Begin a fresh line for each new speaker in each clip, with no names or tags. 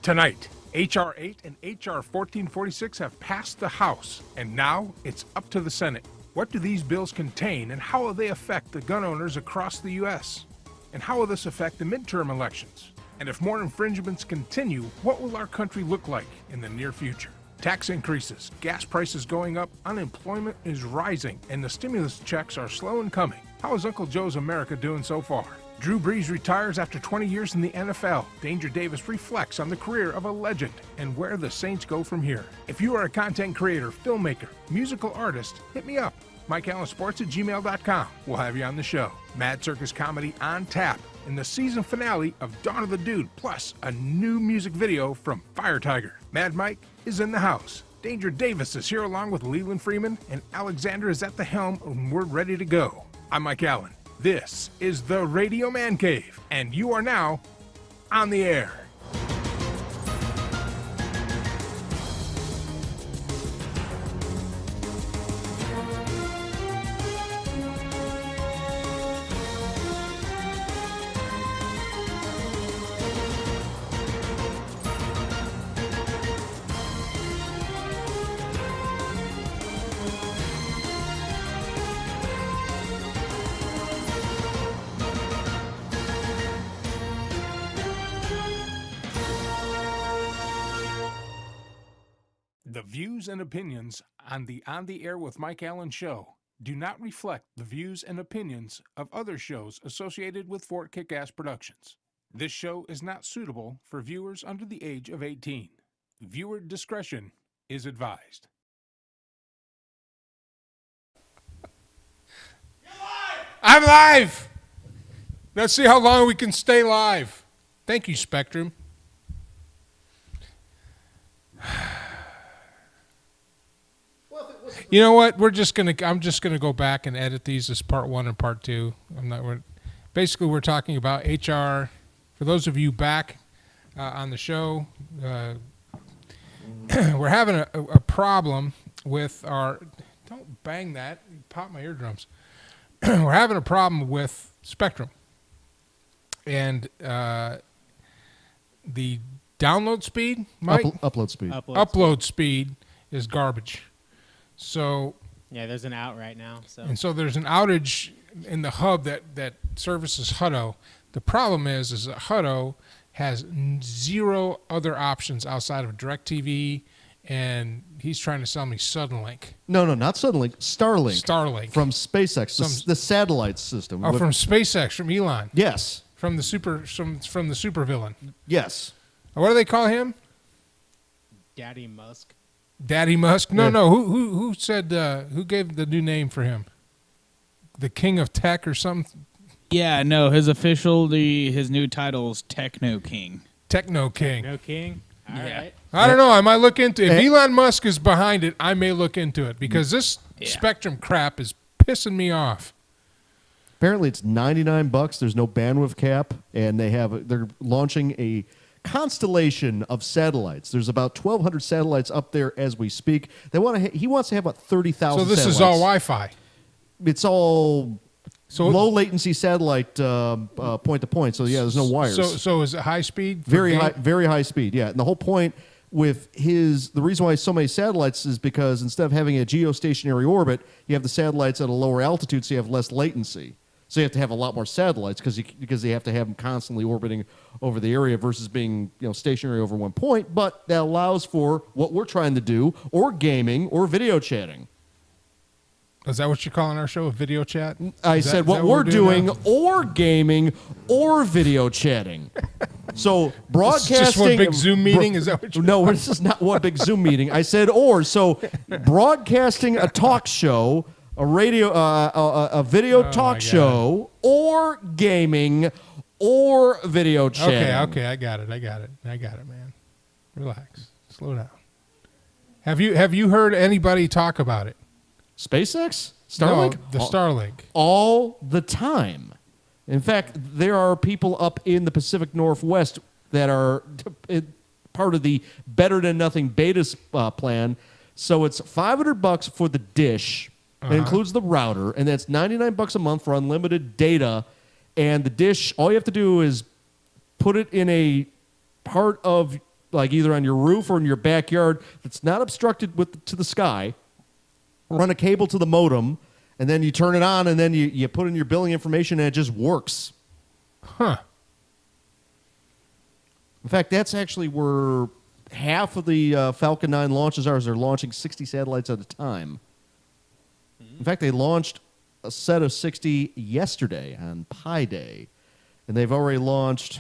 Tonight, H.R. 8 and H.R. 1446 have passed the House, and now it's up to the Senate. What do these bills contain, and how will they affect the gun owners across the U.S.? And how will this affect the midterm elections? And if more infringements continue, what will our country look like in the near future? Tax increases, gas prices going up, unemployment is rising, and the stimulus checks are slow in coming. How is Uncle Joe's America doing so far? Drew Brees retires after 20 years in the NFL. Danger Davis reflects on the career of a legend and where the Saints go from here. If you are a content creator, filmmaker, musical artist, hit me up. MikeAllenSports@gmail.com. We'll have you on the show. Mad Circus Comedy on tap in the season finale of Dawn of the Dude, plus a new music video from Fire Tiger. Mad Mike is in the house. Danger Davis is here along with Leland Freeman, and Alexander is at the helm, and we're ready to go. I'm Mike Allen. This is the Radio Man Cave, and you are now on the air. The views and opinions on the Air with Mike Allen show do not reflect the views and opinions of other shows associated with Fort Kick-Ass Productions. This show is not suitable for viewers under the age of 18. Viewer discretion is advised.
You're live!
I'm live! Let's see how long we can stay live. Thank you, Spectrum. You know what? I'm just gonna go back and edit these as part 1 and part 2. We're talking about HR. For those of you back on the show, we're having a problem with our. Don't bang that! You pop my eardrums. We're having a problem with Spectrum, and the download speed, Mike? Upload speed is garbage. So
yeah, there's an out right now.
So there's an outage in the hub that services Hutto. The problem is that Hutto has zero other options outside of DirecTV, and he's trying to sell me Suddenlink.
No, not Suddenlink.
Starlink
from SpaceX, the satellite system.
Oh, from SpaceX, from Elon.
Yes.
From the supervillain.
Yes.
What do they call him?
Daddy Musk.
Daddy Musk? No. Who said? Who gave the new name for him? The King of Tech or something?
Yeah, no. His new title is Techno King.
Techno King.
Techno King. All right.
I don't know. I might look into it. If Elon Musk is behind it, I may look into it because this Spectrum crap is pissing me off.
Apparently, it's $99. There's no bandwidth cap, and they're launching a constellation of satellites. There's about 1,200 satellites up there as we speak. He wants to have about 30,000
satellites. So this is all Wi-Fi?
It's all low latency satellite point to point. So yeah, there's no wires.
So is it high speed?
Very high speed, yeah. And the whole point with the reason why so many satellites is because instead of having a geostationary orbit, you have the satellites at a lower altitude, so you have less latency. So you have to have a lot more satellites because you have to have them constantly orbiting over the area versus being stationary over one point. But that allows for what we're trying to do, or gaming, or video chatting.
Is that what you're calling our show, a video chat?
I said what we're doing, or gaming, or video chatting. So broadcasting.
It's just one big Zoom meeting? Is that what you're
No, this is not one big Zoom meeting. I said or. So broadcasting a talk show, a radio, a video talk show, or gaming, or video chatting.
Okay, I got it, man. Relax, slow down. Have you heard anybody talk about it?
SpaceX? Starlink?
No, the Starlink.
All the time. In fact, there are people up in the Pacific Northwest that are part of the Better Than Nothing beta plan. So it's $500 for the dish. It includes the router, and that's $99 a month for unlimited data. And the dish, all you have to do is put it in a part of like either on your roof or in your backyard that's not obstructed to the sky. Run a cable to the modem, and then you turn it on, and then you put in your billing information, and it just works.
Huh.
In fact, that's actually where half of the Falcon 9 launches are. Is they're launching 60 satellites at a time. In fact, they launched a set of 60 yesterday on Pi Day, and they've already launched,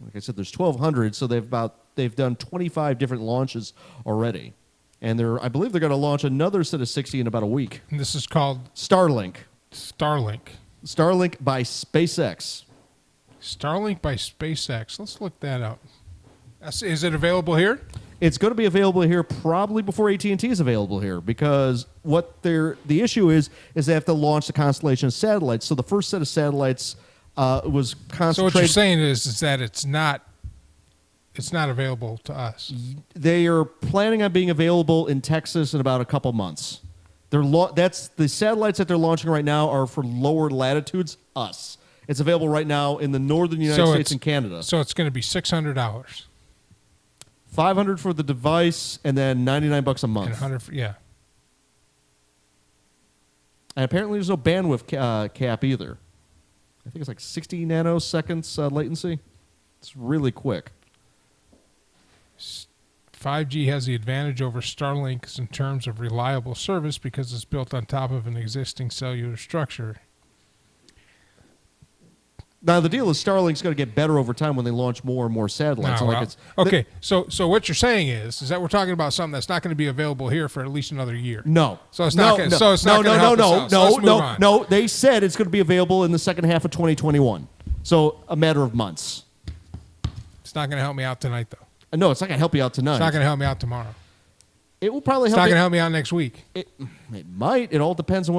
like I said, there's 1,200, so they've done 25 different launches already. And I believe they're going to launch another set of 60 in about a week.
And this is called
Starlink.
Starlink.
Starlink by SpaceX.
Starlink by SpaceX. Let's look that up. Is it available here?
It's going to be available here probably before AT&T is available here, because the issue is they have to launch the constellation of satellites. So the first set of satellites was concentrated.
So what you're saying is that it's not available to us.
They are planning on being available in Texas in about a couple months. That's the satellites that they're launching right now are for lower latitudes. Us. It's available right now in the northern United States and Canada.
So it's going to be $600.
$500 for the device, and then $99 a month.
And $100 yeah.
And apparently there's no bandwidth cap either. I think it's like 60 nanoseconds latency. It's really quick.
5G has the advantage over Starlink in terms of reliable service because it's built on top of an existing cellular structure.
Now, the deal is Starlink's going to get better over time when they launch more and more satellites.
Okay, so what you're saying is that we're talking about something that's not going to be available here for at least another year.
No.
So it's not.
No. They said it's going to be available in the second half of 2021. So a matter of months.
It's not going to help me out tonight, though.
No, it's not going to help you out tonight.
It's not going to help me out tomorrow.
It will probably help.
It's not going to help me out next week.
It might. It all depends on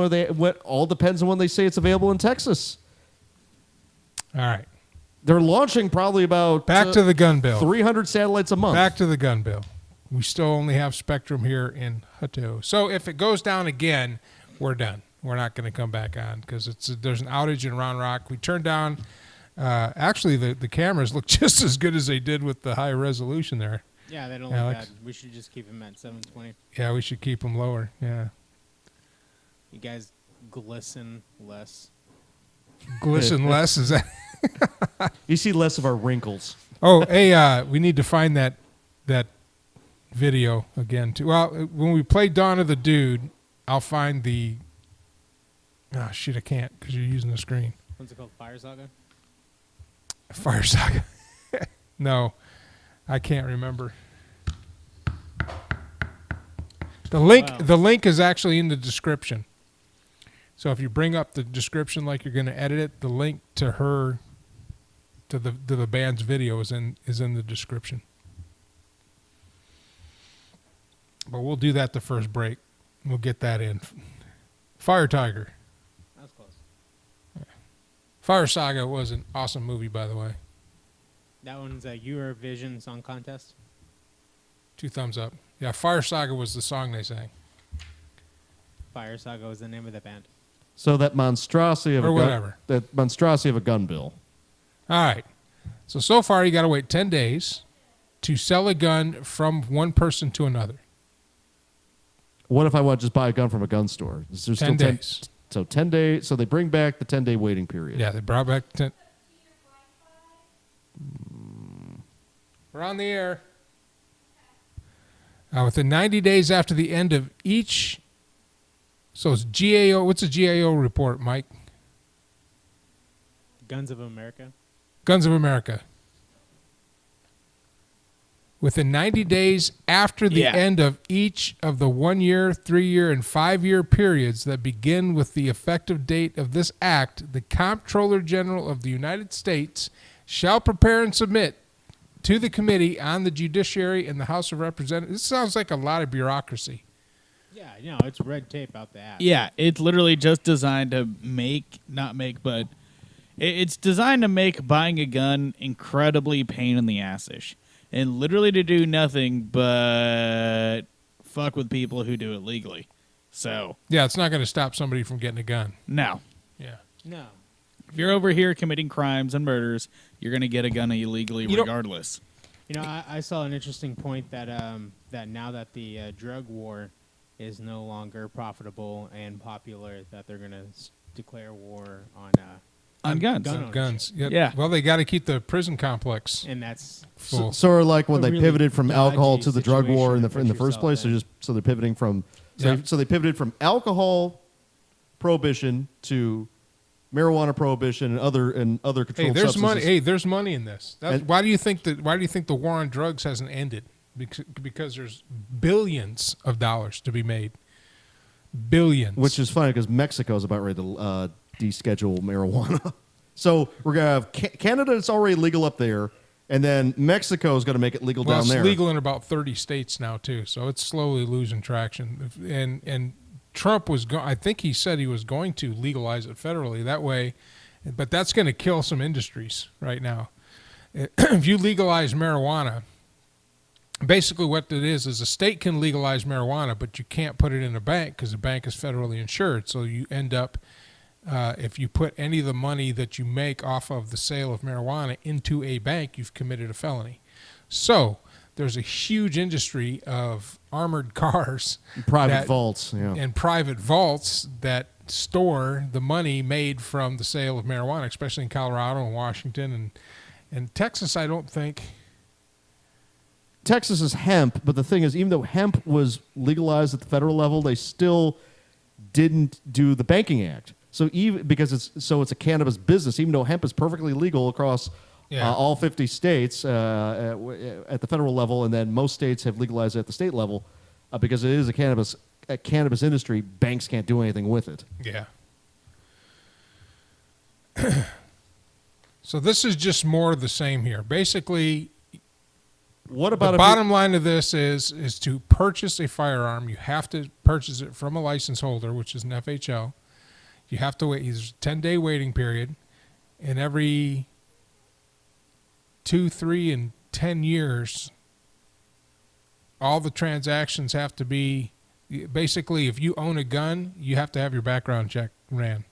all depends on when they say it's available in Texas.
All right.
They're launching probably about
back to the gun bill.
300 satellites a month.
Back to the gun bill. We still only have Spectrum here in Hutto. So if it goes down again, we're done. We're not going to come back on because there's an outage in Round Rock. We turned down. Actually, the cameras look just as good as they did with the high resolution there.
Yeah, they don't look bad. We should just keep them at 720.
Yeah, we should keep them lower. Yeah.
You guys glisten less.
Glisten less? Is that?
You see less of our wrinkles.
Oh, hey, we need to find that video again too. Well, when we play Dawn of the Dude, I'll find the. Oh shit, I can't because you're using the screen.
What's it called? Fire Saga.
Fire Saga. No, I can't remember. The link is actually in the description. So if you bring up the description like you're going to edit it, the link to her, to the band's video is in the description. But we'll do that the first break. We'll get that in. Fire Tiger.
That's close.
Yeah. Fire Saga was an awesome movie, by the way.
That one's a Eurovision Song Contest.
2 thumbs up. Yeah, Fire Saga was the song they sang.
Fire Saga was the name of the band.
So that monstrosity of a gun bill.
All right. So far you got to wait 10 days to sell a gun from one person to another.
What if I want to just buy a gun from a gun store? Is there
10 days.
So 10 days. So they bring back the 10-day waiting period.
Yeah, they brought back 10. We're on the air. Within 90 days after the end of each. So it's GAO. What's a GAO report, Mike?
Guns of America.
Guns of America. Within 90 days after the end of each of the 1 year, 3 year, and 5 year periods that begin with the effective date of this act, the Comptroller General of the United States shall prepare and submit to the Committee on the Judiciary and the House of Representatives. This sounds like a lot of bureaucracy.
Yeah, it's red tape out the ass.
Yeah, it's literally just designed to but it's designed to make buying a gun incredibly pain in the ass-ish. And literally to do nothing but fuck with people who do it legally. So.
Yeah, it's not going to stop somebody from getting a gun.
No.
Yeah.
No.
If you're over here committing crimes and murders, you're going to get a gun illegally regardless.
You know, I saw an interesting point that that now that the drug war is no longer profitable and popular, that they're going to declare war on
guns.
gun ownership.
Guns.
Yeah.
Well, they got to keep the prison complex
And that's
full.
Sort of like when
A
they
really
pivoted from alcohol
dodgy
to the drug war in the
situation to put
first place.
yourself
So they're pivoting from so they pivoted from alcohol prohibition to marijuana prohibition and other controlled
Hey, there's
substances.
money. Hey, there's money in this.
And-
Why do you think the war on drugs hasn't ended? Because there's billions of dollars to be made. Billions.
Which is funny because Mexico is about ready to deschedule marijuana. So we're gonna have Canada. It's already legal up there, and then Mexico is going to make it legal
well,
down
it's
there.
legal in about 30 states now too, so it's slowly losing traction. And Trump was I think he said he was going to legalize it federally that way, but that's going to kill some industries right now. If you legalize marijuana, basically what it is a state can legalize marijuana, but you can't put it in a bank because the bank is federally insured. So you end up, if you put any of the money that you make off of the sale of marijuana into a bank, you've committed a felony. So there's a huge industry of armored cars,
Private vaults, yeah.
and private vaults that store the money made from the sale of marijuana, especially in Colorado and Washington and Texas. I don't think.
Texas is hemp, but the thing is, even though hemp was legalized at the federal level, they still didn't do the Banking Act. So even because it's a cannabis business, even though hemp is perfectly legal across all 50 states at the federal level, and then most states have legalized it at the state level, because it is a cannabis industry. Banks can't do anything with it.
Yeah. So this is just more of the same here. Basically,
What about
the bottom line of this is to purchase a firearm, you have to purchase it from a license holder, which is an FHL. You have to wait. There's a 10-day waiting period, and every 2, 3, and 10 years, all the transactions have to be basically. If you own a gun, you have to have your background check ran.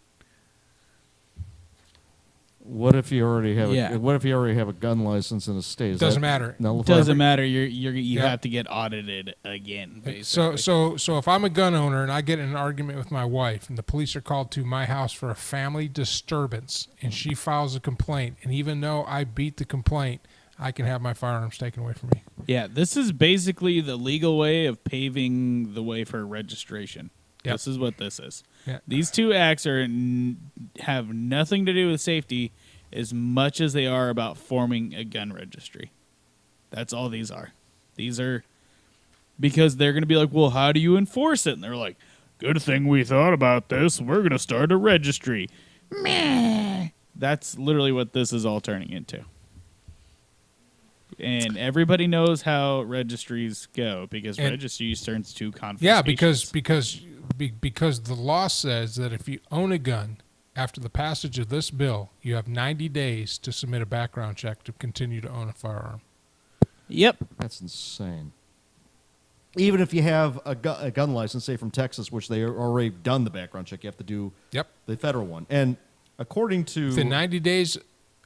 What if you already have
Yeah.
What if you already have a gun license in a state? Is
Doesn't
that
matter.
nullified?
Doesn't matter. You
Yeah.
have to get audited again. Basically.
So if I'm a gun owner and I get in an argument with my wife and the police are called to my house for a family disturbance and she files a complaint, and even though I beat the complaint, I can have my firearms taken away from me.
Yeah, this is basically the legal way of paving the way for registration.
Yep.
This is what this is.
Yeah.
These two acts have nothing to do with safety as much as they are about forming a gun registry. That's all these are. These are because they're going to be like, well, how do you enforce it? And they're like, good thing we thought about this. We're going to start a registry. Meh. That's literally what this is all turning into. And everybody knows how registries go because registries turns to confiscation.
Yeah, because the law says that if you own a gun, after the passage of this bill, you have 90 days to submit a background check to continue to own a firearm.
Yep.
That's insane. Even if you have a gun license, say from Texas, which they already done the background check, you have to do the federal one. And according to
within 90 days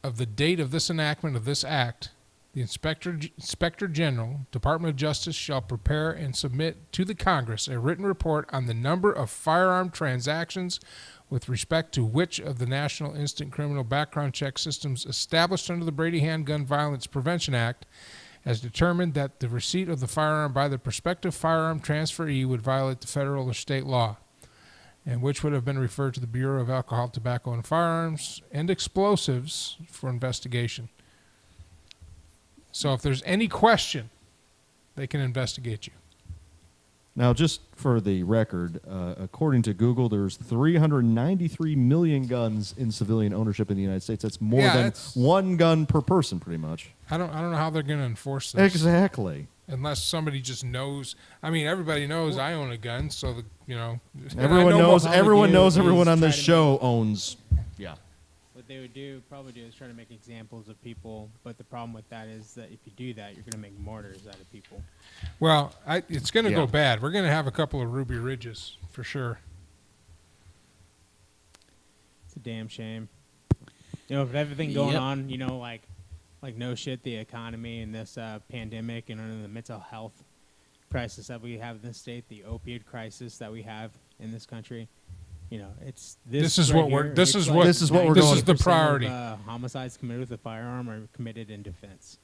of the date of this enactment of this act, the Inspector General, Department of Justice, shall prepare and submit to the Congress a written report on the number of firearm transactions with respect to which of the National Instant Criminal Background Check systems established under the Brady Handgun Violence Prevention Act has determined that the receipt of the firearm by the prospective firearm transferee would violate the federal or state law, and which would have been referred to the Bureau of Alcohol, Tobacco, and Firearms and Explosives for investigation. So if there's any question, they can investigate you.
Now, just for the record, according to Google, there's 393 million guns in civilian ownership in the United States. That's more than one gun per person, pretty much.
I don't know how they're going to enforce this.
Exactly.
Unless somebody just knows. I mean, everybody knows I own a gun, so
everyone knows. Everyone knows. Everyone on this
try to
show owns. Yeah.
What they would probably do is try to make examples of people, but the problem with that is that if you do that, you're going to make martyrs out of people.
Well, it's going to go bad. We're going to have a couple of Ruby Ridges for sure.
It's a damn shame. With everything going on, like like no shit, the economy and this pandemic and the mental health crisis that we have in this state, the opioid crisis that we have in this country. You know, it's
This is
right
what we're.
here.
This
It's
is
like
what.
This is what we're
This
going-
is the
90%
priority.
of, homicides committed with a firearm are committed in defense.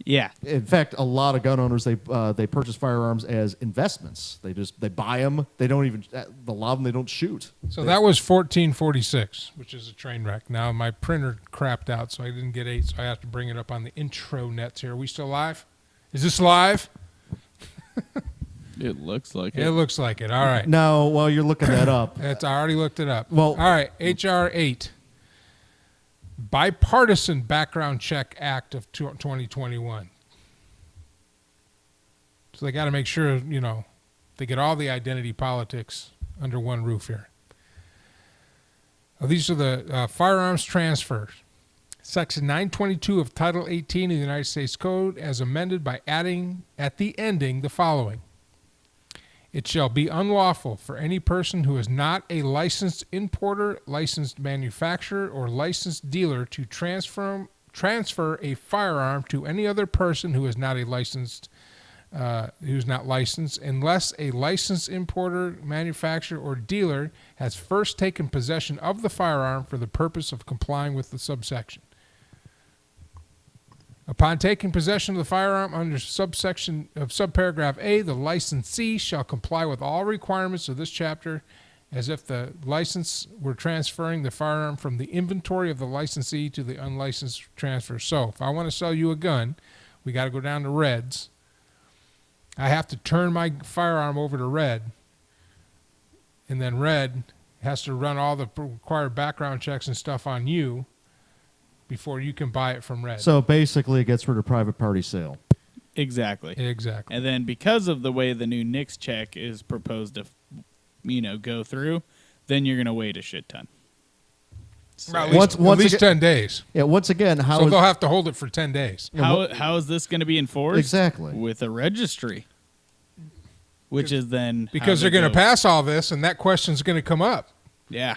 Yeah.
In fact, a lot of gun owners they purchase firearms as investments. They buy them. They don't even a lot of them they don't shoot.
So that was 1446, which is a train wreck. Now my printer crapped out, so I didn't get 8. So I have to bring it up on the intro nets here. Are we still live? Is this live?
It looks like
It looks like it. All right.
Now, while you're looking that up,
I already looked it up.
Well-
all right. HR 8, Bipartisan Background Check Act of 2021. So they got to make sure, they get all the identity politics under one roof here. These are the firearms transfers. Section 922 of Title 18 of the United States Code as amended by adding at the ending the following. It shall be unlawful for any person who is not a licensed importer, licensed manufacturer, or licensed dealer to transfer a firearm to any other person who is not licensed, unless a licensed importer, manufacturer, or dealer has first taken possession of the firearm for the purpose of complying with the subsection. Upon taking possession of the firearm under subsection of subparagraph A, the licensee shall comply with all requirements of this chapter as if the license were transferring the firearm from the inventory of the licensee to the unlicensed transfer. So if I want to sell you a gun, we got to go down to Red's. I have to turn my firearm over to Red, and then Red has to run all the required background checks and stuff on you before you can buy it from Red.
so basically it gets rid of private party sale.
Exactly.
Exactly.
And then because of the way the new NICS check is proposed to, go through, then you're going to wait a shit ton. So
Well, at least 10 days.
Yeah, once again,
So
how is,
they'll have to hold it for 10 days.
how is this going to be enforced?
Exactly.
With a registry. Which is then...
Because they're going to pass all this, and that question's going to come up.
Yeah.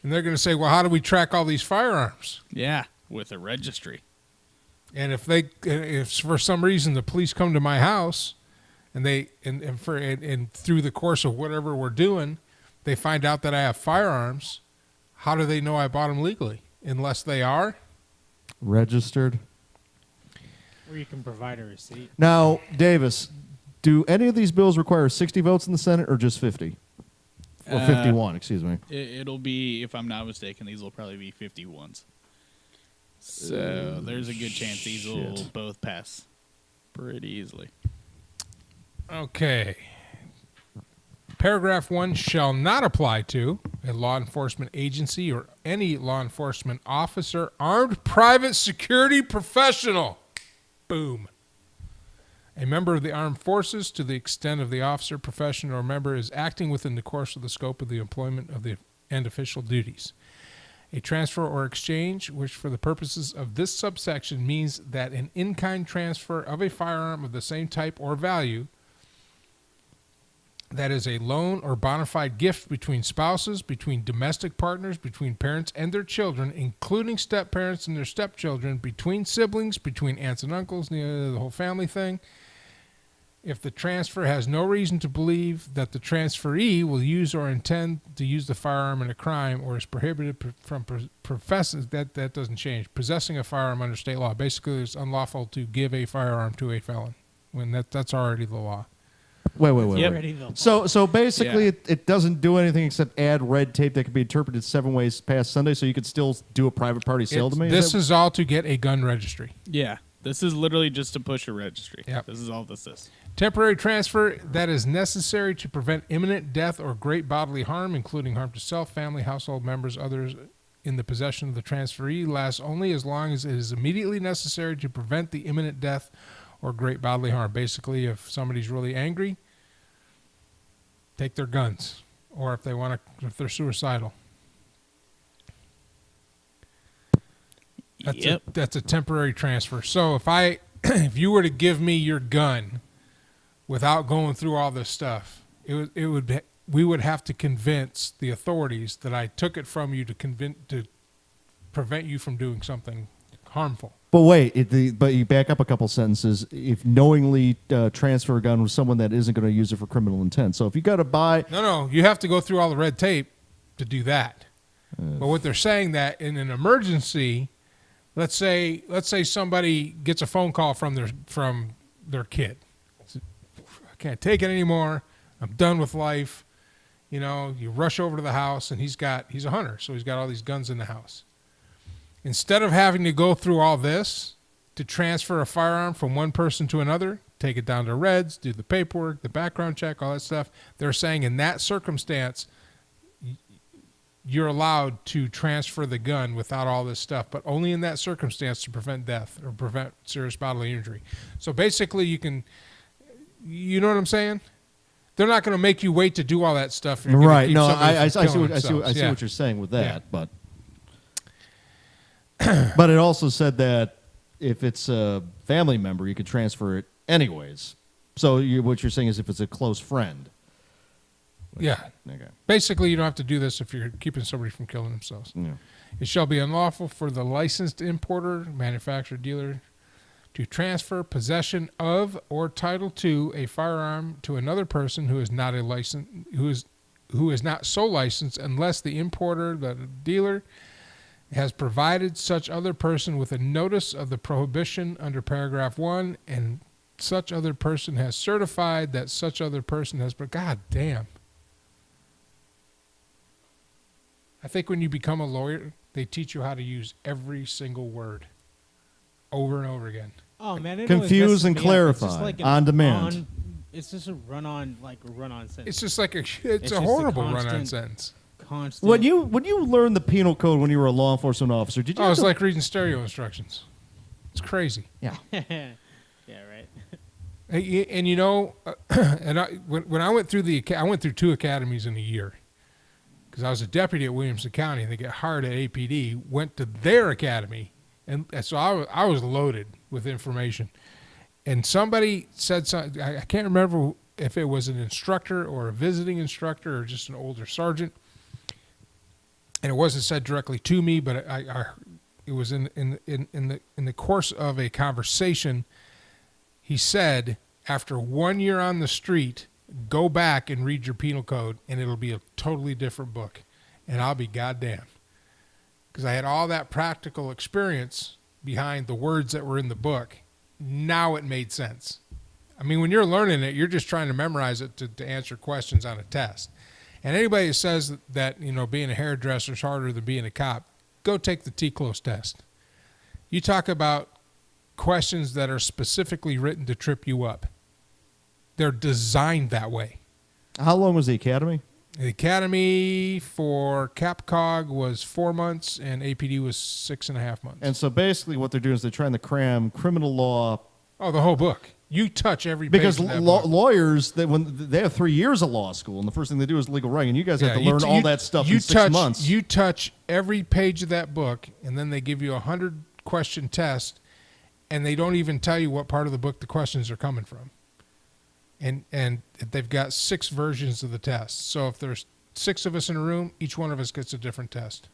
And they're going to say, well, how do we track all these firearms?
Yeah. With a registry.
And if for some reason the police come to my house and through the course of whatever we're doing, they find out that I have firearms, how do they know I bought them legally? Unless they are?
registered.
Or you can provide a receipt.
Now, Davis, do any of these bills require 60 votes in the Senate or just 50? Or 51, excuse me.
It'll be, if I'm not mistaken, these will probably be 51s. So there's a good chance these will
shit.
both pass pretty easily.
Okay. Paragraph 1 shall not apply to a law enforcement agency or any law enforcement officer, armed private security professional. Boom. A member of the armed forces, to the extent of the officer, professional, or member, is acting within the course of the scope of the employment of the and official duties. A transfer or exchange, which for the purposes of this subsection means that an in-kind transfer of a firearm of the same type or value, that is a loan or bona fide gift between spouses, between domestic partners, between parents and their children, including step-parents and their stepchildren, between siblings, between aunts and uncles, the whole family thing. If the transfer has no reason to believe that the transferee will use or intend to use the firearm in a crime or is prohibited from professing, that doesn't change. Possessing a firearm under state law. Basically, it's unlawful to give a firearm to a felon. When that's already the law.
Wait.
Yep.
Already the-
So basically,
Yeah.
it doesn't do anything except add red tape that can be interpreted 7 ways past Sunday, so you could still do a private party sale to me?
This is all to get a gun registry.
Yeah. This is literally just to push a registry.
Yep.
This is all this is.
Temporary transfer that is necessary to prevent imminent death or great bodily harm, including harm to self, family, household members, others in the possession of the transferee, lasts only as long as it is immediately necessary to prevent the imminent death or great bodily harm. Basically, if somebody's really angry, take their guns, or if they're suicidal. That's a temporary transfer. So if you were to give me your gun without going through all this stuff, we would have to convince the authorities that I took it from you to prevent you from doing something harmful.
But wait, but you back up a couple sentences. If knowingly transfer a gun with someone that isn't going to use it for criminal intent. So if you got to buy...
No, you have to go through all the red tape to do that. But what they're saying that in an emergency, let's say somebody gets a phone call from their kid. I can't take it anymore. I'm done with life. You know, you rush over to the house, and he's a hunter, so he's got all these guns in the house. Instead of having to go through all this to transfer a firearm from one person to another, take it down to Reds, do the paperwork, the background check, all that stuff, they're saying in that circumstance, you're allowed to transfer the gun without all this stuff, but only in that circumstance to prevent death or prevent serious bodily injury. So basically you know what I'm saying? They're not going to make you wait to do all that stuff.
Right. No, I see what you're saying with that,
yeah.
But it also said that if it's a family member, you could transfer it anyways. So what you're saying is if it's a close friend.
Yeah.
Okay.
Basically, you don't have to do this if you're keeping somebody from killing themselves.
Yeah.
It shall be unlawful for the licensed importer, manufacturer, dealer to transfer possession of or title to a firearm to another person who is not who is not so licensed unless the importer, the dealer, has provided such other person with a notice of the prohibition under paragraph 1, and such other person has certified that such other person has... God damn. I think when you become a lawyer, they teach you how to use every single word over and over again.
Oh man, it
confuse and clarify on demand.
It's just a run-on sentence.
It's just like it's a horrible run-on sentence.
Constant.
When you learned the penal code when you were a law enforcement officer, did you?
Oh, it's like reading stereo instructions. It's crazy.
Yeah.
Yeah, right.
And you know, when I went through I went through 2 academies in a year because I was a deputy at Williamson County. They get hired at APD, went to their academy, and so I was loaded with information. And somebody said something. I can't remember if it was an instructor or a visiting instructor or just an older sergeant. And it wasn't said directly to me, but it was in the course of a conversation. He said, after 1 year on the street, go back and read your penal code, and it'll be a totally different book. And I'll be goddamn. Because I had all that practical experience behind the words that were in the book. Now it made sense. I mean, when you're learning it, you're just trying to memorize it to answer questions on a test. And anybody who says that, you know, being a hairdresser is harder than being a cop, go take the T-close test. You talk about questions that are specifically written to trip you up. They're designed that way.
How long was the academy?
The academy for CapCog was 4 months, and APD was 6.5 months.
And so basically what they're doing is they're trying to cram criminal law.
Oh, the whole book. You touch every page
because
of that book.
Lawyers, they have 3 years of law school, and the first thing they do is legal writing, and you guys have to learn all that stuff in 6 months.
You touch every page of that book, and then they give you a 100-question test, and they don't even tell you what part of the book the questions are coming from. And they've got 6 versions of the test. So if there's 6 of us in a room, each one of us gets a different test.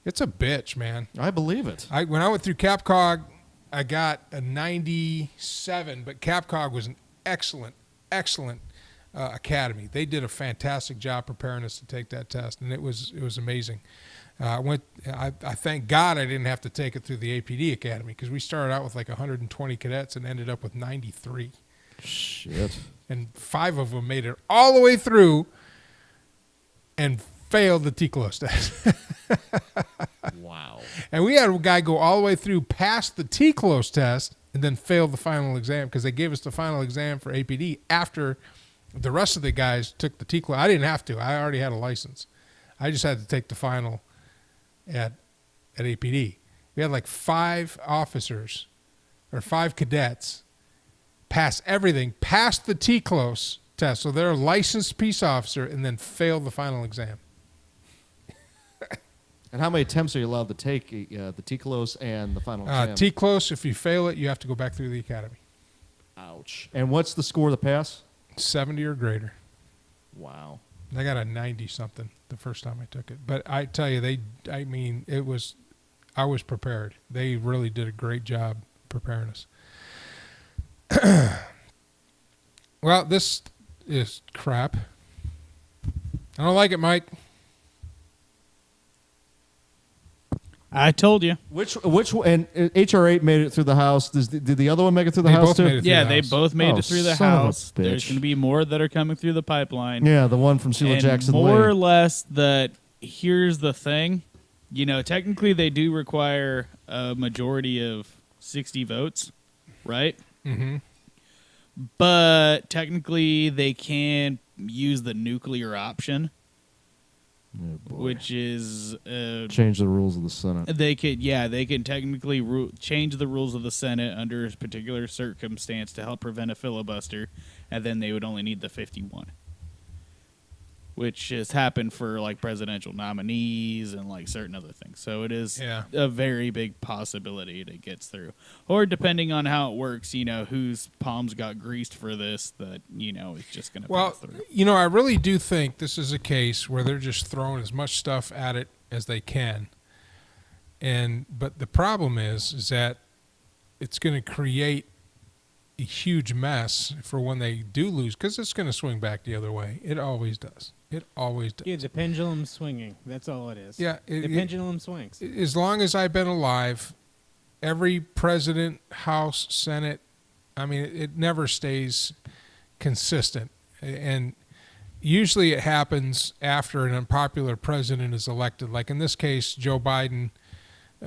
It's a bitch, man.
I believe it.
When I went through CapCog, I got a 97, but CapCog was an excellent academy. They did a fantastic job preparing us to take that test, and it was amazing. I thank God I didn't have to take it through the APD Academy, because we started out with like 120 cadets and ended up with 93.
Shit.
And 5 of them made it all the way through and failed the T-close test.
Wow.
And we had a guy go all the way through, passed the T-close test, and then failed the final exam, because they gave us the final exam for APD after the rest of the guys took the T-close. I didn't have to. I already had a license. I just had to take the final at APD. We had like 5 officers or 5 cadets pass everything, passed the T-close test, so they're a licensed peace officer, and then failed the final exam.
And how many attempts are you allowed to take, the T-close and the final exam?
T-close, if you fail it, you have to go back through the academy.
Ouch. And what's the score to pass?
70 or greater.
Wow.
I got a 90-something the first time I took it. But I tell you, it was I was prepared. They really did a great job preparing us. Well, this is crap. I don't like it, Mike.
I told you.
Which and HR 8 made it through the House. Did the other one make it through the
They
House
both
too?
made it through
Yeah,
the
they
House.
both made
Oh,
it through the
son of a
House. There's
bitch.
going to be more that are coming through the pipeline.
Yeah, the one from Sheila
And
Jackson
more or
Lee.
less that here's the thing. Technically they do require a majority of 60 votes, right?
Mm-hmm.
But technically they can use the nuclear option,
Oh, boy.
which is
Change the rules of the Senate.
they can technically change the rules of the Senate under a particular circumstance to help prevent a filibuster, and then they would only need the 51. Which has happened for like presidential nominees and like certain other things. So it is a very big possibility that it gets through. Or depending on how it works, whose palms got greased for this, that, is just going to pass through.
I really do think this is a case where they're just throwing as much stuff at it as they can. But the problem is that it's going to create a huge mess for when they do lose, because it's going to swing back the other way. It always does. It always does.
Yeah, the pendulum's swinging. That's all it is.
Yeah,
the pendulum swings.
As long as I've been alive, every president, House, Senate, it never stays consistent. And usually it happens after an unpopular president is elected. Like in this case, Joe Biden,
Do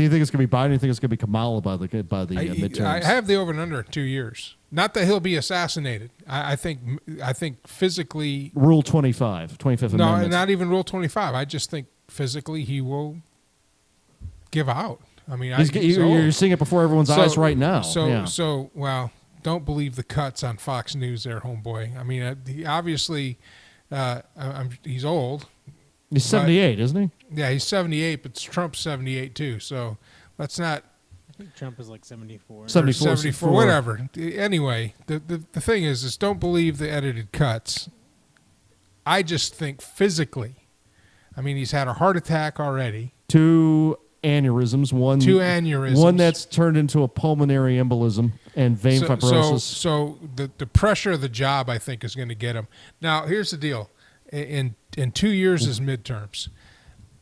you think it's going to be Biden? Or do you think it's going to be Kamala by the midterms?
I have the over and under 2 years. Not that he'll be assassinated. I think physically.
Rule 25, 25th
No,
Amendment.
not even Rule 25. I just think physically he will give out.
You're seeing it before everyone's eyes right now.
Well, don't believe the cuts on Fox News there, homeboy. He obviously, he's old.
He's 78, isn't he?
Yeah, he's 78, but Trump's 78 too. So let's not.
I think Trump is like 74.
74, whatever. Anyway, the thing is don't believe the edited cuts. I just think physically. He's had a heart attack already.
Two aneurysms. One that's turned into a pulmonary embolism and vein fibrosis.
So the pressure of the job, I think, is going to get him. Now, here's the deal. In 2 years is midterms.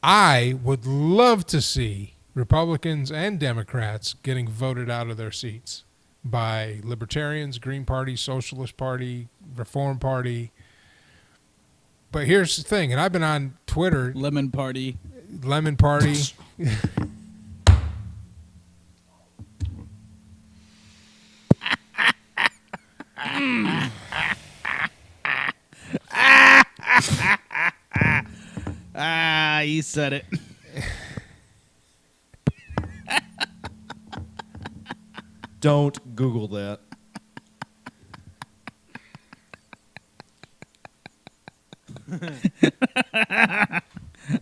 I would love to see Republicans and Democrats getting voted out of their seats by Libertarians, Green Party, Socialist Party, Reform Party. But here's the thing, and I've been on Twitter.
Lemon Party. You said it.
Don't Google that.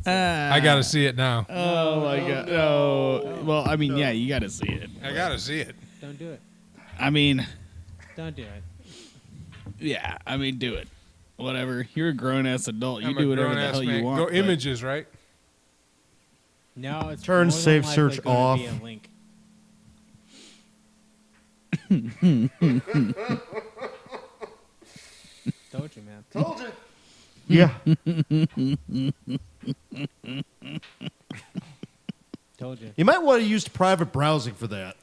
I got to see it now.
Oh, my God. Oh. Well, yeah, you got to see it.
I got to see it.
Don't do it. Don't do it.
Yeah, do it. Whatever. You're a grown-ass adult. You
I'm
do
a
whatever the
grown-ass
hell
man.
you want.
Go
but-
images, right?
No, it's
Turn
more than
safe
likely
search
gonna
off.
be a link. Told you, man.
Told you. Yeah.
Told you.
You might want to use private browsing for that.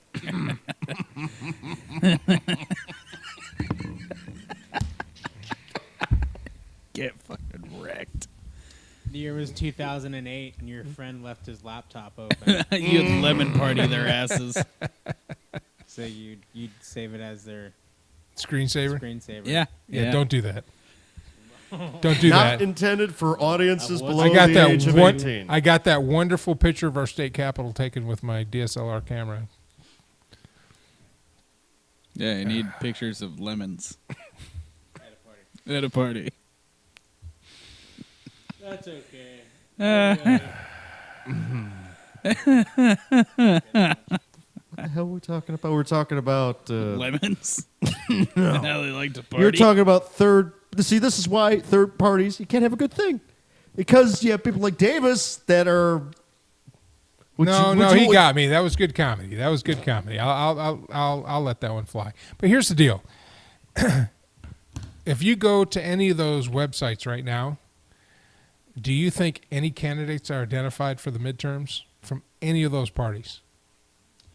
Get fucking wrecked.
The year was 2008, and your friend left his laptop open.
You had lemon party their asses.
So you'd save it as their
Screensaver?
screensaver.
Yeah.
Yeah, don't do that. Don't do
Not
that.
intended for audiences below
I got
the
that
age of
one.
18.
I got that wonderful picture of our state capitol taken with my DSLR camera.
Yeah, you need pictures of lemons. At a party.
That's okay.
What the hell were we talking about? We're talking about
Lemons? And how they like to party?
You're talking about third. See, this is why third parties, you can't have a good thing. Because you have people like Davis that are
He got me. That was good comedy. I'll let that one fly. But here's the deal. If you go to any of those websites right now, do you think any candidates are identified for the midterms from any of those parties?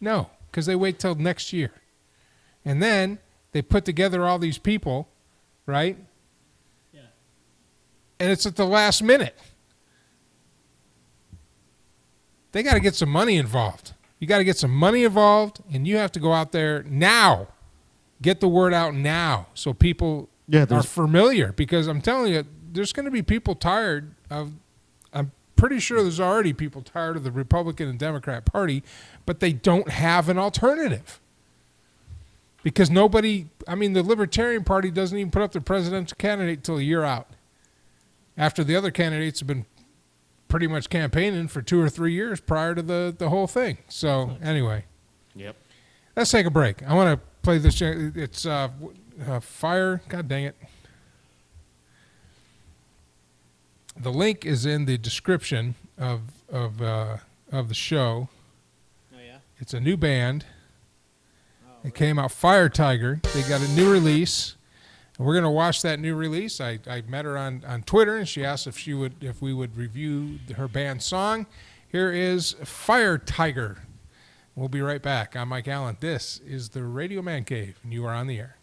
No, because they wait till next year. And then they put together all these people, right? Yeah. And it's at the last minute. They got to get some money involved. You got to get some money involved, and you have to go out there now. Get the word out now so people are familiar. Because I'm telling you, there's going to be people tired of – I'm pretty sure there's already people tired of the Republican and Democrat Party, but they don't have an alternative. Because the Libertarian Party doesn't even put up their presidential candidate until a year out. After the other candidates have been pretty much campaigning for 2 or 3 years prior to the whole thing. So, anyway.
Yep.
Let's take a break. I want to play this. It's Fire. God dang it. The link is in the description of the show.
Oh, yeah?
It's a new band. It came out, Fire Tiger. They got a new release. And we're going to watch that new release. I met her on Twitter, and she asked if we would review her band song. Here is Fire Tiger. We'll be right back. I'm Mike Allen. This is the Radio Man Cave, and you are on the air.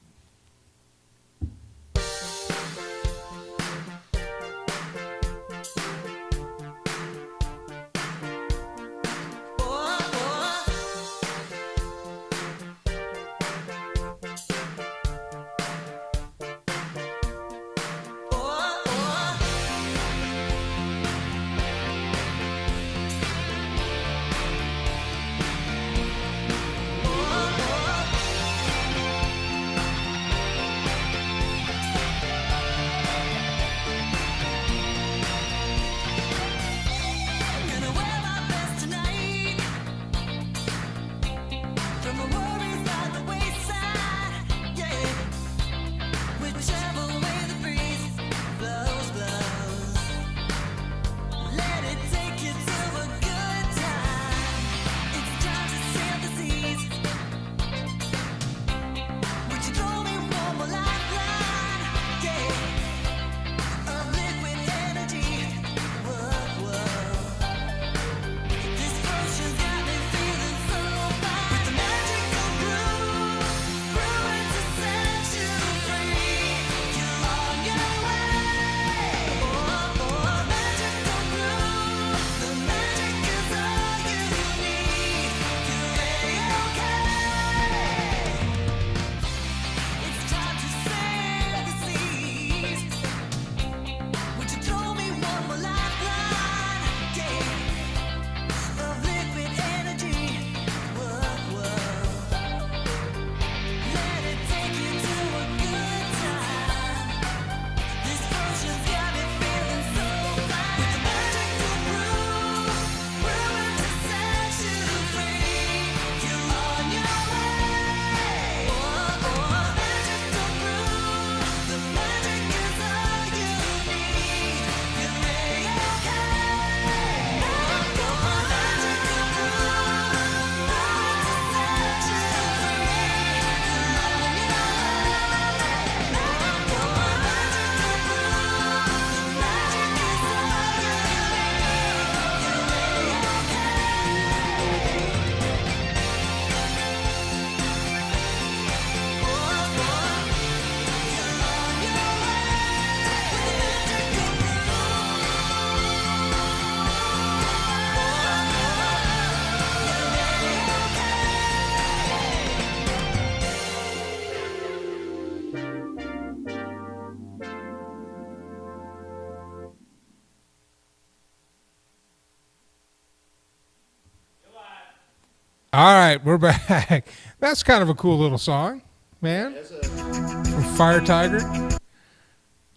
All right, we're back. That's kind of a cool little song, man. From Fire Tiger.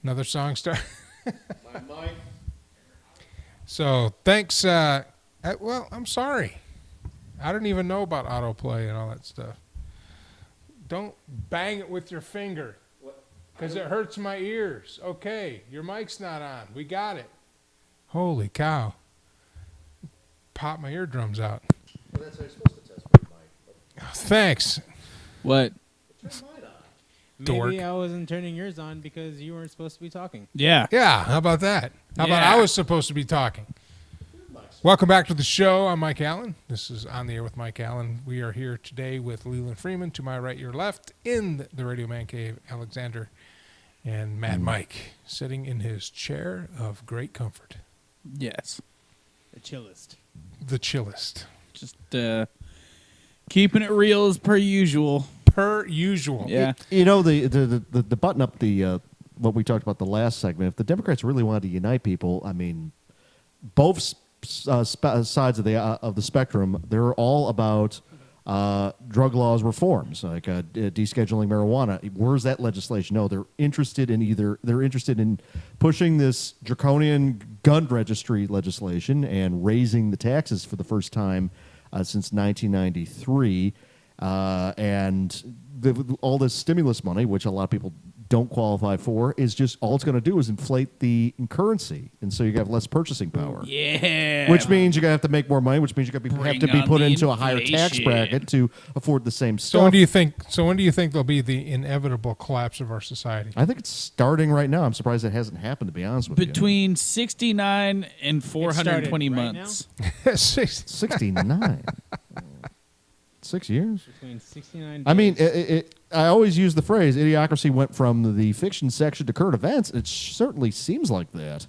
Another song star. So thanks. Well, I'm sorry. I didn't even know about autoplay and all that stuff. Don't bang it with your finger because it hurts my ears. Okay, your mic's not on. We got it. Holy cow. pop my eardrums out.
Well, that's how you're supposed to test my mic.
Thanks.
What?
Dork.
Maybe I wasn't turning yours on because you weren't supposed to be talking.
Yeah.
Yeah, how about that? How about I was supposed to be talking? Welcome back to the show. I'm Mike Allen. This is On the Air with Mike Allen. We are here today with Leland Freeman, to my right, your left, in the Radio Man Cave, Alexander, and Mad Mike, sitting in his chair of great comfort.
Yes.
The chillest.
The chillest.
Just keeping it real as per usual.
Per usual.
Yeah.
You know, the button up the what we talked about the last segment. If the Democrats really wanted to unite people, I mean, both sides of the spectrum, they're all about drug laws reforms, like descheduling marijuana. Where's that legislation? No, they're interested in pushing this draconian gun registry legislation and raising the taxes for the first time since 1993. And all this stimulus money, which a lot of people don't qualify for, is just all it's going to do is inflate the currency, and so you have less purchasing power.
Yeah.
Which means you're going to have to make more money, which means you're going to have to be put into a higher
inflation.
tax bracket to afford the same
So
stuff.
when do you think there'll be the inevitable collapse of our society?
I think it's starting right now. I'm surprised it hasn't happened, to be honest with you.
Between 69 and 420
right
months.
69. 6 years?
Between 69
I mean,
days.
I always use the phrase, idiocracy went from the fiction section to current events. It certainly seems like that.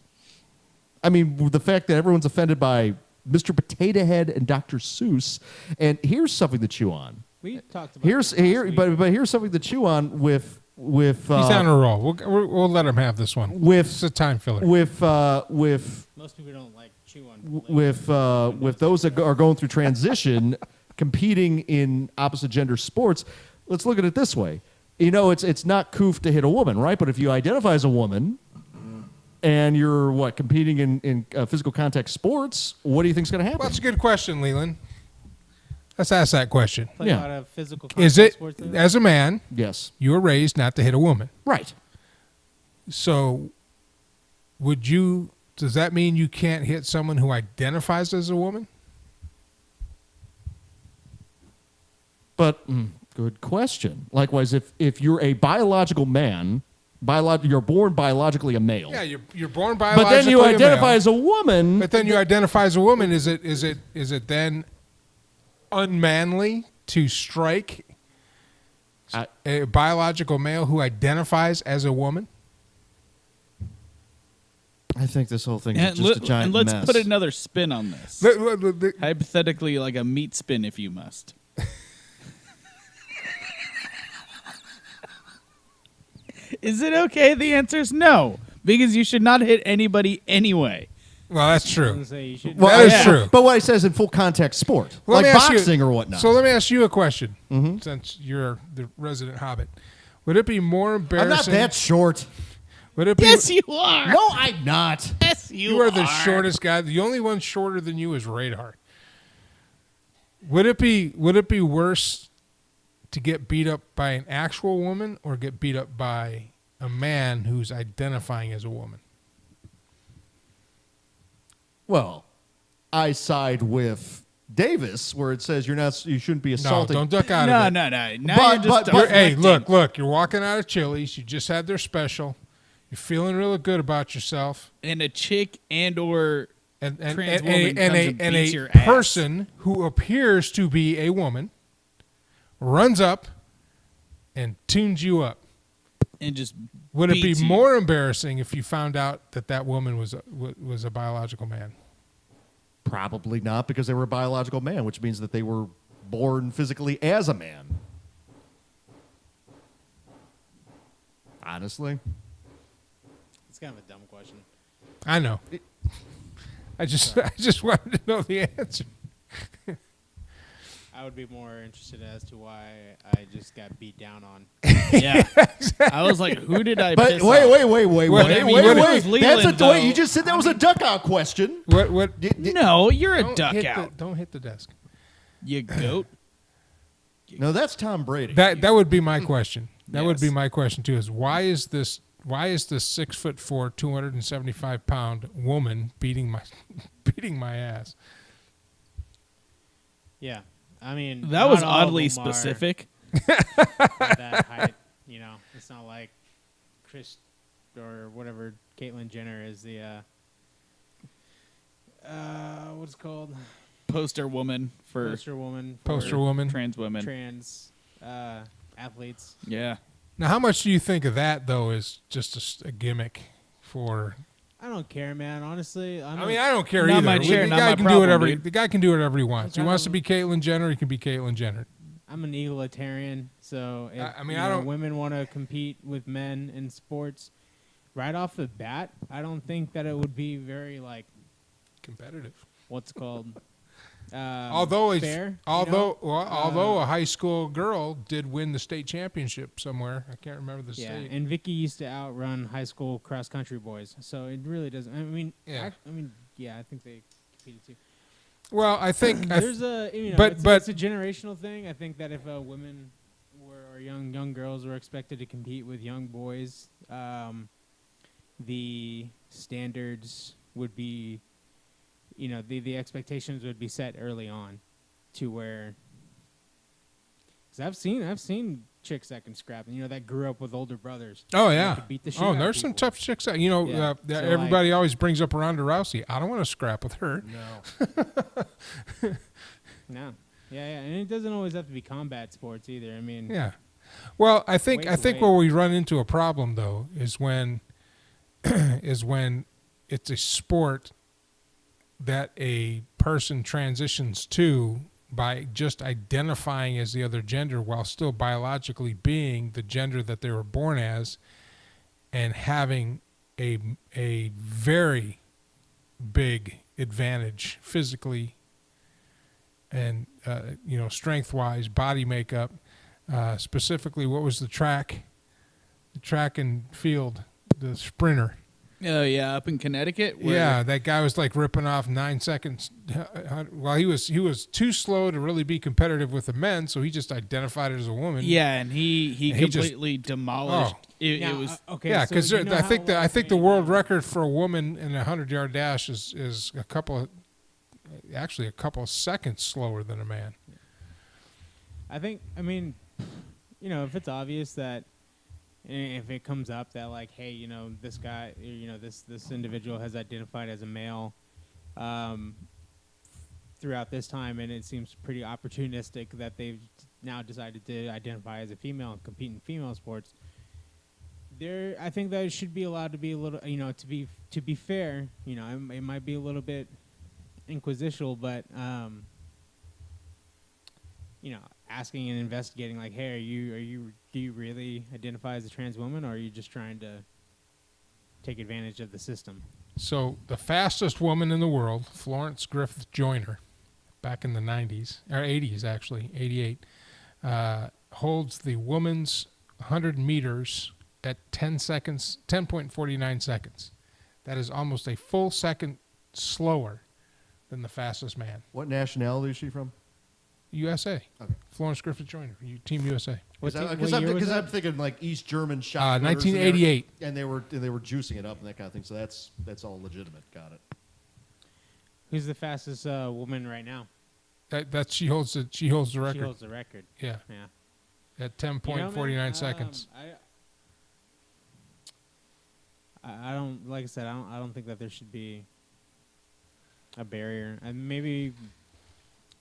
I mean, the fact that everyone's offended by Mr. Potato Head and Dr. Seuss. And here's something to chew on.
We talked about
Here's
this last week.
but here's something to chew on with
He's on a roll. We'll let him have this one. It's a time filler.
with
Most people don't like chew on.
with those that are going through transition, competing in opposite gender sports. Let's look at it this way. You know, it's not coof to hit a woman, right? But if you identify as a woman and you're competing in physical contact sports, what do you think's going to happen?
Well, that's a good question, Leland. Let's ask that question.
Play
Yeah.
a lot of physical contact
Is it,
sports there.
as a man,
Yes,
you were raised not to hit a woman?
right.
So does that mean you can't hit someone who identifies as a woman?
But good question. Likewise, if you're a biological man, you're born biologically a male.
Yeah, you're born biologically
But then you identify
a male.
as a woman.
But then you identify as a woman. Is it then unmanly to strike a biological male who identifies as a woman?
I think this whole thing is just a giant
and let's
mess.
put another spin on this.
The-
Hypothetically, like a meat spin, if you must. Is it okay? The answer is no, because you should not hit anybody anyway.
well, that's
I was
true.
gonna say you should.
That is true.
But what it says in full contact sport,
Let me
like
ask
boxing
you,
or whatnot.
So let me ask you a question, since you're the resident hobbit. Would it be more
I'm
embarrassing?
not that short.
Would it be?
Yes, you are.
No, I'm not.
Yes,
You are the shortest guy. The only one shorter than you is Radar. Would it be worse to get beat up by an actual woman or get beat up by a man who's identifying as a woman?
Well, I side with Davis, where it says you shouldn't be
No,
assaulting.
don't duck out
No,
of it.
no, no. Now
But-
you're just
but-
Hey,
deflecting.
look, you're walking out of Chili's. You just had their special. You're feeling really good about yourself.
And a chick and or
And
Trans woman comes and
a
beats your ass.
person who appears to be a woman runs up and tunes you up.
and just
Would it be
beats you.
more embarrassing if you found out that woman was a biological man?
Probably not, because they were a biological man, which means that they were born physically as a man. Honestly.
It's kind of a dumb question.
I know. I just wanted to know the answer.
I would be more interested as to why I just got beat down on.
Yeah. I was like, who did I
But
piss
wait.
off?
I mean,
what it was
That's
Leland,
wait. You
though.
just said that was a duck out question.
What?
No, you're a
Don't
duck
hit
out.
don't hit the desk.
You goat.
No, that's Tom Brady.
That would be my question. That would be
Yes.
my question too. Is why is this 6'4", 275-pound woman beating my ass?
Yeah. I mean,
That
not
was
all of
oddly
them are
specific.
at that height, you know. It's not like Chris or whatever Caitlyn Jenner is the what's it called?
Poster woman for
Poster woman.
Poster woman.
trans women.
Trans athletes.
Yeah.
Now, how much do you think of that, though, is just a gimmick for...
I don't care, man. Honestly,
I mean, I don't care
Not
either.
my chair,
the
not
guy
my
can
problem,
do whatever.
dude.
The guy can do whatever he wants. He
kind
wants to
of-
be Caitlyn Jenner. He can be Caitlyn Jenner.
I'm an egalitarian, so if
I mean,
you
I
know,
don't-
women want to compete with men in sports, right off the bat, I don't think that it would be very like
Competitive.
what's it called.
Although it's
fair,
although a high school girl did win the state championship somewhere, I can't remember the
yeah,
state.
and Vicky used to outrun high school cross country boys, so it really doesn't. I mean,
Yeah.
I think they competed too.
Well, I think
There's
but-
it's a generational thing. I think that if women or young girls were expected to compete with young boys, the standards would be, the expectations would be set early on, to where. Because I've seen chicks that can scrap, and that grew up with older brothers.
oh
that
yeah,
could beat the shit
oh,
out of
there's some
people.
tough chicks. So
like-
everybody always brings up Ronda Rousey. I don't want to scrap with her.
No.
No. Yeah, and it doesn't always have to be combat sports either. I mean,
Yeah. Well, I think
Weight's weight.
where we run into a problem though is when it's a sport that a person transitions to by just identifying as the other gender while still biologically being the gender that they were born as, and having a very big advantage physically and strength wise, body makeup. Specifically, what was the track and field, the sprinter?
Oh yeah, up in Connecticut. where-
Yeah, that guy was like ripping off 9 seconds. Well, he was too slow to really be competitive with the men, so he just identified it as a woman.
Yeah, and he
And he just-
completely demolished. It
now,
was
okay.
Yeah,
so
because
you know
I think
how,
I think the world
um,
record for a woman in a 100-yard dash is a couple of seconds slower than a man.
I mean, if it's obvious that if it comes up that like, hey, this guy, this individual has identified as a male throughout this time, and it seems pretty opportunistic that they've now decided to identify as a female and compete in female sports. I think that it should be allowed to be a little, to be fair, it might be a little bit inquisitional, but asking and investigating, like, hey, do you really identify as a trans woman, or are you just trying to take advantage of the system?
So the fastest woman in the world, Florence Griffith Joyner, back in the 90s, or 80s actually, 88, holds the women's 100 meters at 10.49 seconds. That is almost a full second slower than the fastest man.
What nationality is she from?
USA.
Okay.
Florence Griffith Joyner, Team USA.
Because I'm thinking like East German shot.
1988.
And they were juicing it up and that kind of thing. So that's all legitimate. Got it.
Who's the fastest woman right now?
That she holds the record.
She holds the record.
Yeah,
Yeah.
at 10.49 seconds.
I don't, like I said, I don't think that there should be a barrier. And maybe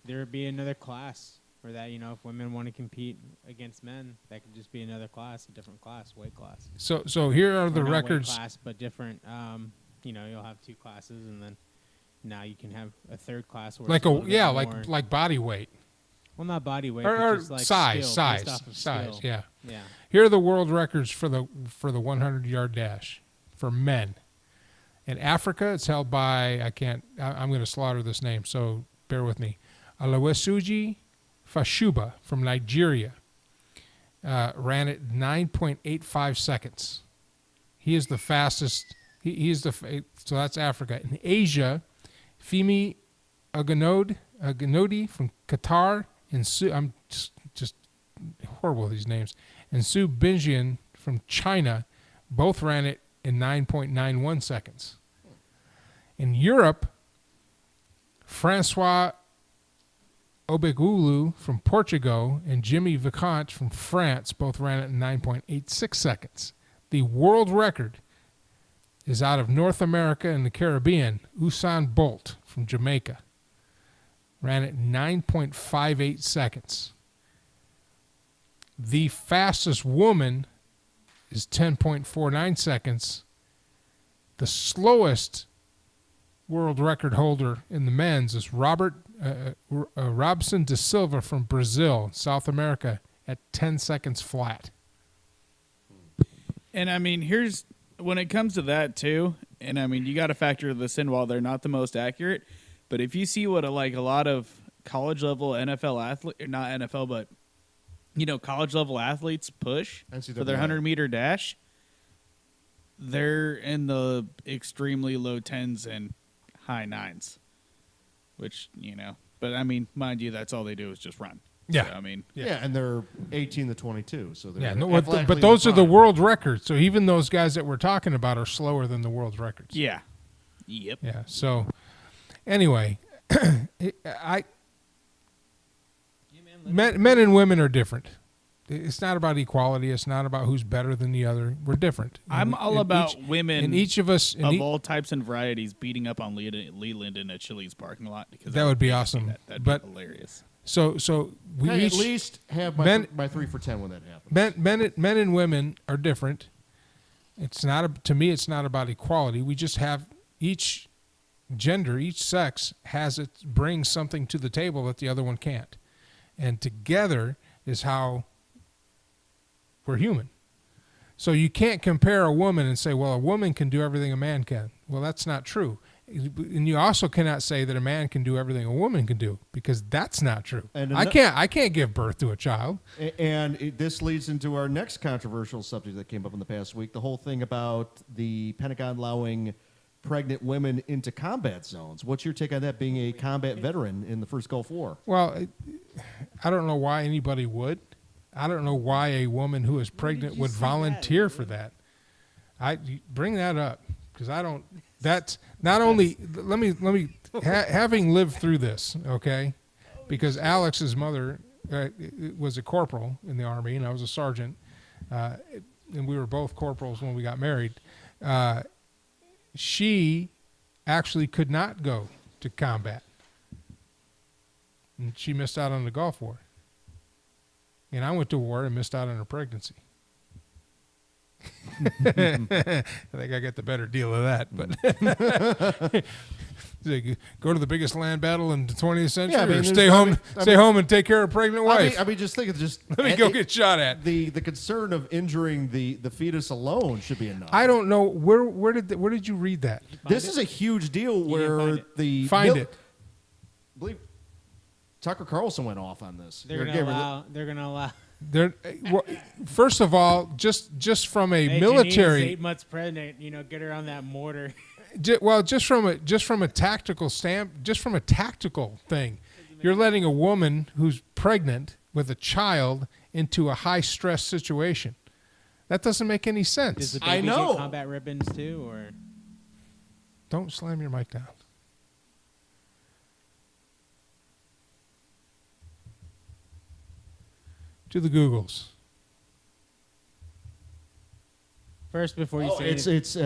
there would be another class for that. If women want to compete against men, that could just be another class, a different class, weight class.
So here are the
Or not
records.
weight class, but different. You'll have two classes, and then now you can have a third class where
Like
it's a little bit more,
like body weight
well, not body weight,
or
but just like
size,
skill, based off of skill.
Yeah.
Yeah.
Here are the world records for the 100-yard dash for men. In Africa, it's held by I'm going to slaughter this name, so bear with me. Oluwaseyi Fashuba from Nigeria ran at 9.85 seconds. He is the fastest. So that's Africa. In Asia, Femi Aganodi from Qatar, and I'm just horrible with these names, and Su Binjian from China, both ran it in 9.91 seconds. In Europe, Francois Obegulu from Portugal and Jimmy Vicant from France both ran it in 9.86 seconds. The world record is out of North America and the Caribbean. Usain Bolt from Jamaica ran it in 9.58 seconds. The fastest woman is 10.49 seconds. The slowest world record holder in the men's is Robson de Silva from Brazil, South America, at 10 seconds flat.
And I mean, when it comes to that too, and I mean, you got to factor this in while they're not the most accurate, but if you see what a lot of college level NFL athlete, not NFL, but college level athletes push for their 100-meter dash, they're in the extremely low 10s and high 9s, which, but I mean, mind you, that's all they do is just run.
Yeah.
So, I mean,
Yeah, and they're 18 to 22, so they're
but those are the world records. So even those guys that we're talking about are slower than the world records.
yeah. Yep.
Yeah. So anyway, men and women are different. It's not about equality. It's not about who's better than the other. We're different.
I'm all about women
and each of us
of all types and varieties beating up on Leland in a Chili's parking lot, because
that would be awesome.
That'd
be
hilarious.
So we
I
each,
at least have my 3 for 10 when that happens.
Men and women are different. It's not to me. It's not about equality. We just have each gender, each sex brings something to the table that the other one can't, and together is how we're human. So you can't compare a woman and say, well, a woman can do everything a man can. Well, that's not true. And you also cannot say that a man can do everything a woman can do, because that's not true. And I can't give birth to a child.
And this leads into our next controversial subject that came up in the past week, the whole thing about the Pentagon allowing pregnant women into combat zones. What's your take on that, being a combat veteran in the first Gulf War?
Well, I don't know why anybody would. I don't know why a woman who is pregnant would volunteer for that. Bring that up, because I don't. That's not only. Let me having lived through this, okay? Because Alex's mother was a corporal in the Army, and I was a sergeant, and we were both corporals when we got married. She actually could not go to combat, and she missed out on the Gulf War. And I went to war and missed out on her pregnancy. I think I got the better deal of that. But go to the biggest land battle in the 20th century, or stay home and take care of a pregnant wife.
I mean, just think of
let me go get shot at.
The concern of injuring the fetus alone should be enough.
I don't know where did you read that?
This is a huge deal where
find it.
I believe Tucker Carlson went off on this.
They're going to allow.
First of all, just from a military,
Janine's 8 months pregnant, get her on that mortar.
Just from a tactical thing, you're letting a woman who's pregnant with a child into a high stress situation. That doesn't make any sense.
Does the baby get combat ribbons too, or?
Don't slam your mic down. Do the Googles.
First, before you say
it's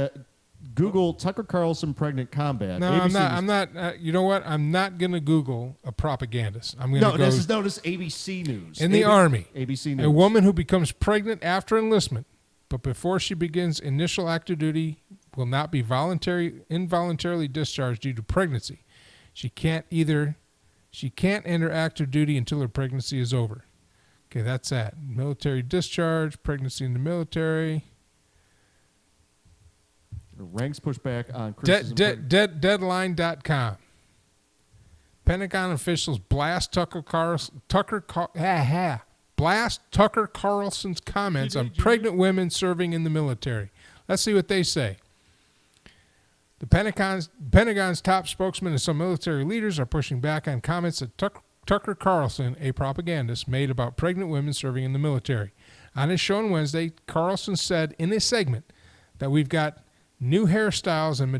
Google Tucker Carlson pregnant combat.
No,
ABC
I'm not. You know what? I'm not going to Google a propagandist. I'm going to go.
This is known as ABC News.
In the Army,
ABC News.
A woman who becomes pregnant after enlistment, but before she begins initial active duty, will not be involuntarily discharged due to pregnancy. She can't enter active duty until her pregnancy is over. Okay, that's that. Military discharge, pregnancy in the military.
Ranks pushback on criticism.
Deadline.com. Pentagon officials blast Tucker Carlson's comments on pregnant women serving in the military. Let's see what they say. The Pentagon's top spokesman and some military leaders are pushing back on comments that Tucker Carlson, a propagandist, made about pregnant women serving in the military. On his show on Wednesday, Carlson said in a segment that we've got new hairstyles and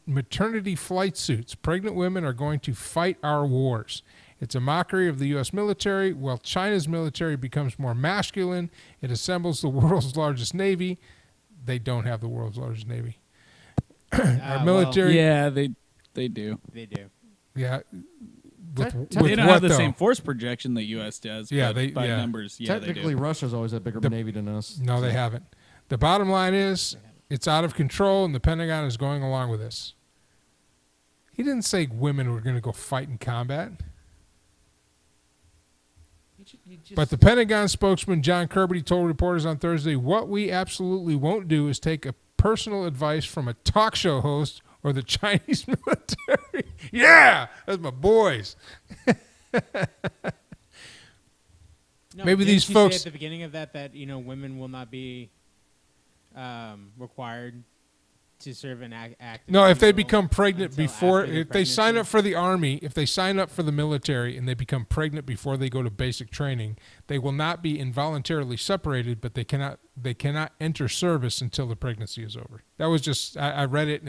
maternity flight suits. Pregnant women are going to fight our wars. It's a mockery of the U.S. military. While China's military becomes more masculine, it assembles the world's largest navy. They don't have the world's largest navy. Our military...
Yeah, they do.
They do.
Yeah.
They
With
don't
what,
have the
though?
same force projection that U.S. does.
Yeah,
but by numbers, yeah, they
Technically,
do.
Russia's always had bigger navy than us.
No, they haven't. The bottom line is it's out of control, and the Pentagon is going along with this. He didn't say women were going to go fight in combat. But the Pentagon spokesman John Kirby told reporters on Thursday, what we absolutely won't do is take a personal advice from a talk show host or the Chinese military. Yeah, that's my boys. Maybe these
didn't you
folks...
say at the beginning of that women will not be required to serve an active...
No, if they
role
become pregnant
until
before,
after the
if they sign
pregnancy?
up for the Army, if they sign up for the military and they become pregnant before they go to basic training, they will not be involuntarily separated, but they cannot enter service until the pregnancy is over. That was just, I read it,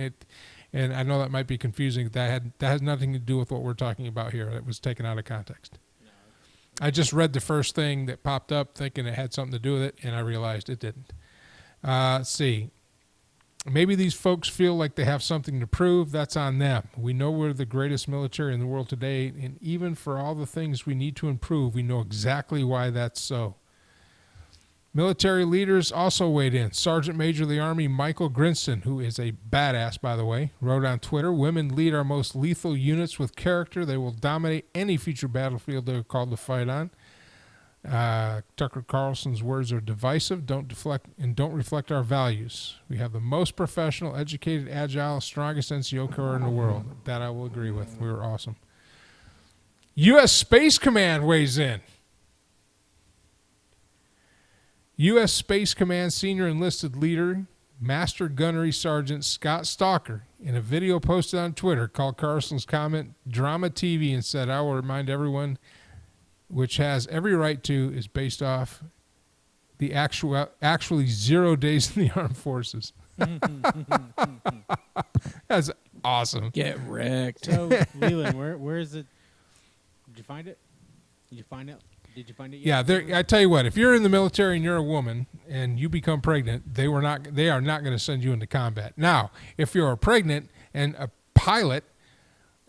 and I know that might be confusing. That has nothing to do with what we're talking about here. It was taken out of context. I just read the first thing that popped up thinking it had something to do with it, and I realized it didn't. Let's see. Maybe these folks feel like they have something to prove. That's on them. We know we're the greatest military in the world today, and even for all the things we need to improve, we know exactly why that's so. Military leaders also weighed in. Sergeant Major of the Army Michael Grinston, who is a badass, by the way, wrote on Twitter, women lead our most lethal units with character. They will dominate any future battlefield they're called to fight on. Tucker Carlson's words are divisive, don't reflect our values. We have the most professional, educated, agile, strongest NCO Corps in the world. That I will agree with. We were awesome. U.S. Space Command weighs in. U.S. Space Command senior enlisted leader, Master Gunnery Sergeant Scott Stalker, in a video posted on Twitter, called Carlson's comment drama TV and said, I will remind everyone which has every right to, is based off the actually 0 days in the armed forces. That's awesome.
Get wrecked.
So, Leland, where is it? Did you find it? Did you find it? Did you find it
Yeah,
yet?
I tell you what, if you're in the military and you're a woman and you become pregnant, they are not going to send you into combat. Now, if you're pregnant and a pilot,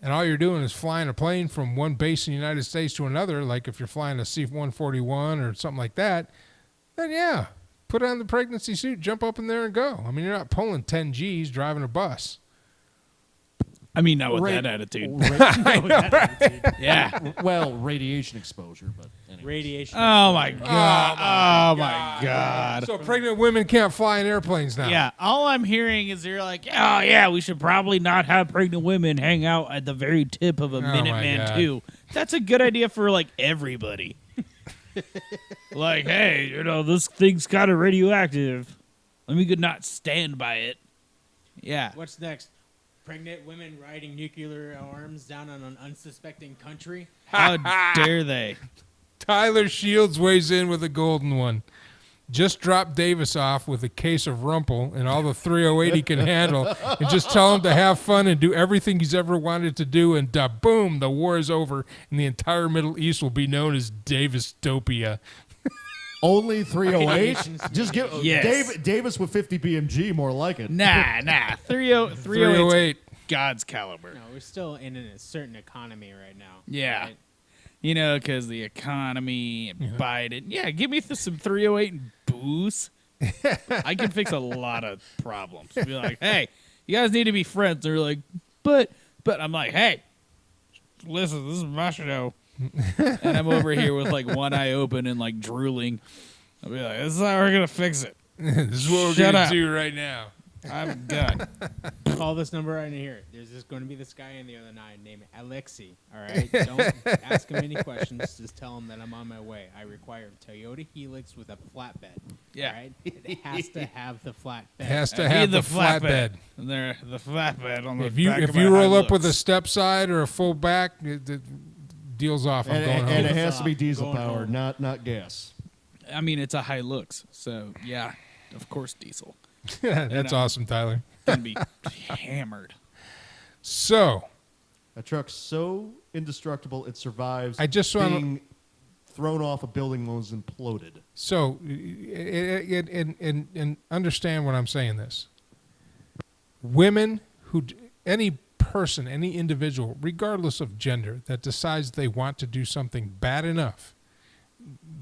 and all you're doing is flying a plane from one base in the United States to another, like if you're flying a C-141 or something like that, then yeah, put on the pregnancy suit, jump up in there and go. I mean, you're not pulling 10 Gs driving a bus.
I mean, not with that attitude. Yeah.
Well, radiation exposure, but anyway.
Radiation.
Oh my god. Oh my god.
So pregnant women can't fly in airplanes now.
Yeah, all I'm hearing is they're like, oh yeah, we should probably not have pregnant women hang out at the very tip of a
my
Minuteman
God.
II. That's a good idea for like everybody. Like, hey, this thing's kind of radioactive. Let me not stand by it. Yeah.
What's next? Pregnant women riding nuclear arms down on an unsuspecting country?
How dare they?
Tyler Shields weighs in with a golden one. Just drop Davis off with a case of Rumple and all the 308 he can handle, and just tell him to have fun and do everything he's ever wanted to do, and boom, the war is over, and the entire Middle East will be known as Davis-topia.
Only 308?
Radiation
Just give
Yes.
Davis with 50 BMG, more like it.
Nah. 308.
308.
God's caliber.
No, we're still in a certain economy right now.
Yeah.
right?
Because the economy and Biden. Yeah, give me some 308 and booze. I can fix a lot of problems. Be like, hey, you guys need to be friends. They're like, but I'm like, hey, listen, this is my show. And I'm over here with like one eye open and like drooling. I'll be like, this is how we're going to fix it.
This is what we're
Shut
going
up.
to do right now.
I'm done.
Call this number right in here. There's just going to be this guy in the other night named Alexi. All right? Don't ask him any questions. Just tell him that I'm on my way. I require a Toyota Helix with a flatbed.
Yeah.
All right? It has to have the flatbed.
It has to
I
have
need
the flatbed.
And they're the flatbed on the
If you
back of
roll
my
up with a
Hilux.
step side or a full back, it deal's off. I'm
And,
going
and
home.
it has to be diesel
Going
powered,
home.
not gas.
I mean, it's a Hilux, so yeah, of course diesel.
That's awesome, Tyler.
Gonna be hammered.
So,
A truck so indestructible it survives
I just wanna-
being thrown off a building when it was imploded.
So, and understand what I'm saying this. Women any person, any individual, regardless of gender, that decides they want to do something bad enough,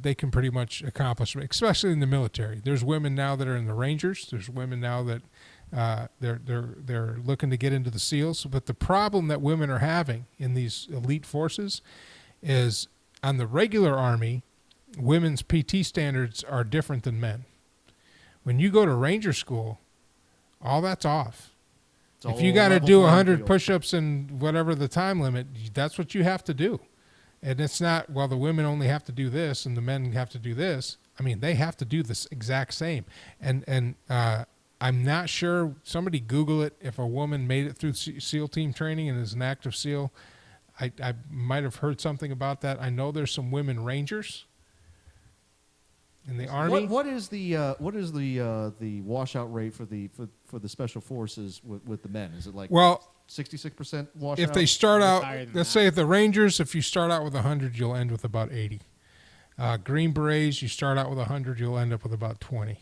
they can pretty much accomplish it, especially in the military. There's women now that are in the Rangers. There's women now that they're looking to get into the SEALs. But the problem that women are having in these elite forces is on the regular Army, women's PT standards are different than men. When you go to Ranger school, all that's off. If you got to do 100 push-ups and whatever the time limit, that's what you have to do. And it's not, well, the women only have to do this and the men have to do this. I mean, they have to do this exact same. And I'm not sure, somebody Google it, if a woman made it through SEAL team training and is an active SEAL. I might have heard something about that. I know there's some women Rangers in the Army.
What is the washout rate for the special forces with the men? Is it like 66% washout?
If they start out,
higher than
let's
that.
say at the Rangers, if you start out with 100, you'll end with about 80. Green Berets, you start out with 100, you'll end up with about 20.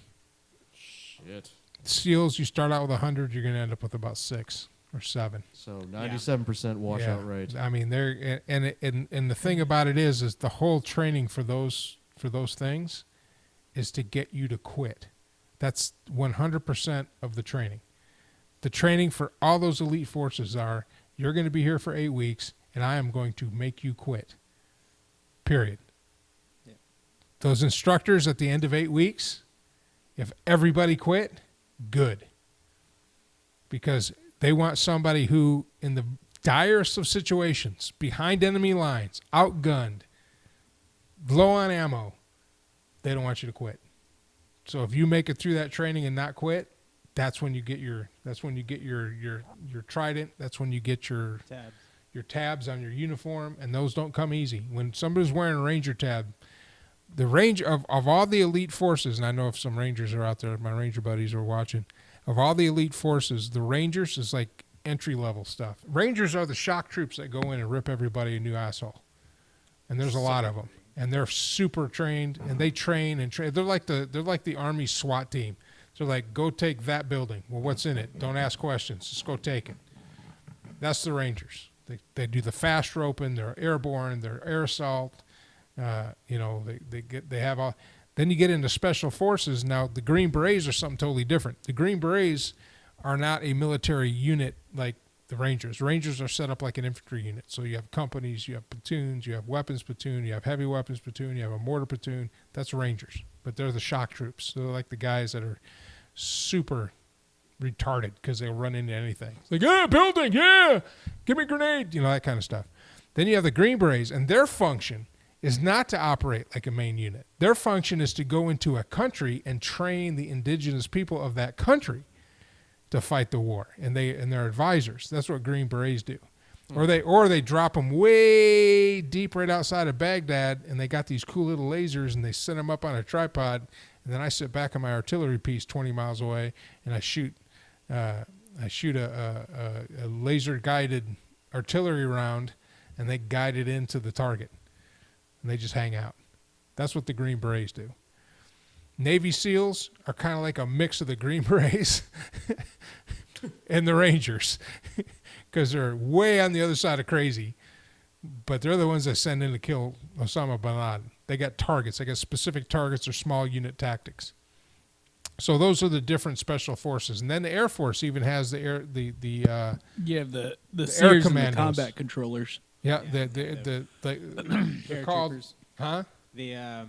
Shit.
SEALs, you start out with 100, you're going to end up with about 6 or 7.
So 97% washout rate.
I mean, and the thing about it is the whole training for those things is to get you to quit. That's 100% of the training. The training for all those elite forces are, you're going to be here for 8 weeks, and I am going to make you quit. Period.
Yeah.
Those instructors at the end of 8 weeks, if everybody quit, good. Because they want somebody who, in the direst of situations, behind enemy lines, outgunned, low on ammo, they don't want you to quit. So if you make it through that training and not quit, that's when you get your trident. That's when you get your tabs on your uniform, and those don't come easy. When somebody's wearing a Ranger tab, the range of all the elite forces, and I know if some Rangers are out there, my Ranger buddies are watching, of all the elite forces, the Rangers is like entry-level stuff. Rangers are the shock troops that go in and rip everybody a new asshole. And there's a lot of them. And they're super trained, and they train and train. They're like the Army SWAT team. They're like, go take that building. Well, what's in it? Don't ask questions. Just go take it. That's the Rangers. They do the fast roping. They're airborne. They're air assault. They have all. Then you get into special forces. Now the Green Berets are something totally different. The Green Berets are not a military unit like the Rangers. Rangers are set up like an infantry unit. So you have companies, you have platoons, you have weapons platoon, you have heavy weapons platoon, you have a mortar platoon. That's Rangers. But they're the shock troops. They're like the guys that are super retarded because they'll run into anything. It's like, yeah, building, yeah, give me a grenade, that kind of stuff. Then you have the Green Berets, and their function is not to operate like a main unit. Their function is to go into a country and train the indigenous people of that country to fight the war, and they're advisors. That's what Green Berets do. Or they drop them way deep right outside of Baghdad, and they got these cool little lasers, and they set them up on a tripod, and then I sit back on my artillery piece 20 miles away, and I shoot a laser guided artillery round, and they guide it into the target, and they just hang out. That's what the Green Berets do. Navy SEALs are kind of like a mix of the Green Berets and the Rangers because they're way on the other side of crazy, but they're the ones that send in to kill Osama bin Laden. They got targets. They got specific targets or small unit tactics. So those are the different special forces. And then the Air Force even has the
you have the
air
Sears and the
commandos.
combat controllers.
Yeah,
Yeah,
they're called,
paratroopers.
huh?
The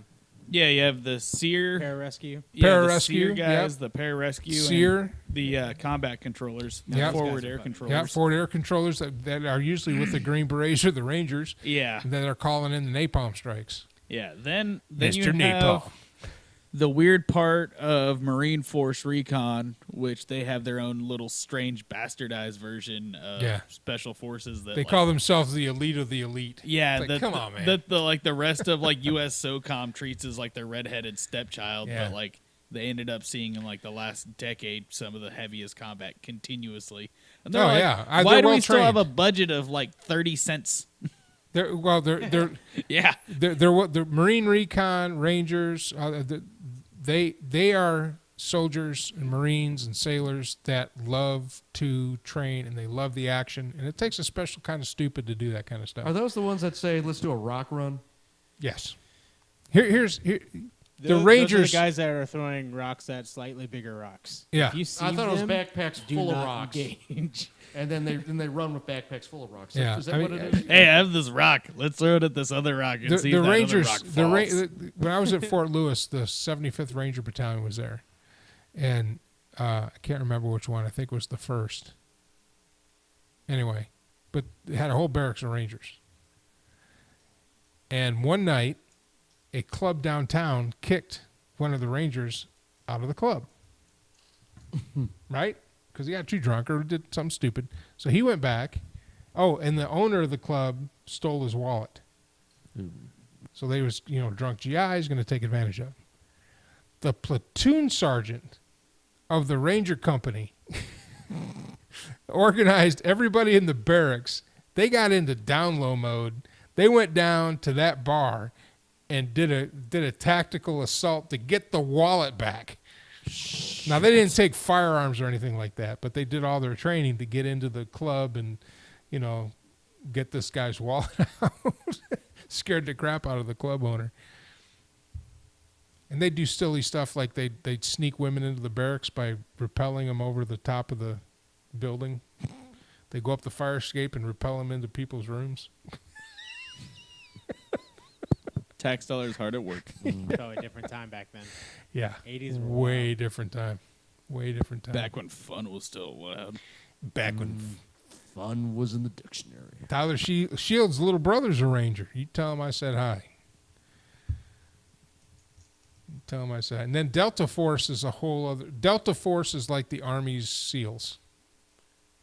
Yeah, you have the Sear.
pararescue.
Yeah, the
Pararescue,
Sear guys,
yep.
the pararescue,
Sear.
and the combat controllers, the
Yep.
forward
Those guys are
air
fun.
controllers.
Yeah, forward air controllers that are usually with the Green Berets or the Rangers.
Yeah,
And then they're calling in the napalm strikes.
yeah. Then you
Mr.
have
Napalm.
the weird part of Marine Force Recon, which they have their own little strange bastardized version of
Yeah.
special forces that
They call themselves the elite of the elite.
Yeah,
It's like, come on, man.
The rest of like U.S. SOCOM treats as like their redheaded stepchild,
Yeah.
but like they ended up seeing in like the last decade some of the heaviest combat continuously. And
Oh,
they're like,
yeah.
why
They're
do we still have a
well-trained.
budget of like 30 cents?
They're
Yeah.
they're what the Marine Recon Rangers. They are soldiers and Marines and sailors that love to train and they love the action. And it takes a special kind of stupid to do that kind of stuff.
Are those the ones that say, let's do a rock run?
Yes. Here's the
Those
Rangers.
are the guys that are throwing rocks at slightly bigger rocks.
Yeah.
If you see
I thought it was
them,
backpacks
do
full of
not
rocks.
engage.
And then they run with backpacks full of rocks.
Yeah,
Is that
I
what
mean,
it is?
Hey, I have this rock. Let's throw it at this other rock and see
the
if that
Rangers,
other rock falls.
when I was at Fort Lewis, the 75th Ranger Battalion was there, and I can't remember which one. I think it was the first. Anyway, but they had a whole barracks of Rangers. And one night, a club downtown kicked one of the Rangers out of the club. Right? Because he got too drunk or did something stupid. So he went back. Oh, and the owner of the club stole his wallet. So they was, drunk GIs going to take advantage of. The platoon sergeant of the Ranger Company organized everybody in the barracks. They got into down low mode. They went down to that bar and did a tactical assault to get the wallet back. Now, they didn't take firearms or anything like that, but they did all their training to get into the club and, get this guy's wallet out. Scared the crap out of the club owner. And they do silly stuff like they'd sneak women into the barracks by rappelling them over the top of the building. They go up the fire escape and rappel them into people's rooms.
Tax dollars hard at work.
Totally different time back then.
Yeah.
80s were
way
wild.
different time. Way different time.
Back when fun was still allowed.
Back when
Fun was in the dictionary.
Tyler Shields' little brother's a Ranger. You tell him I said hi. You tell him I said hi. And then Delta Force is a whole other. Delta Force is like the Army's SEALs.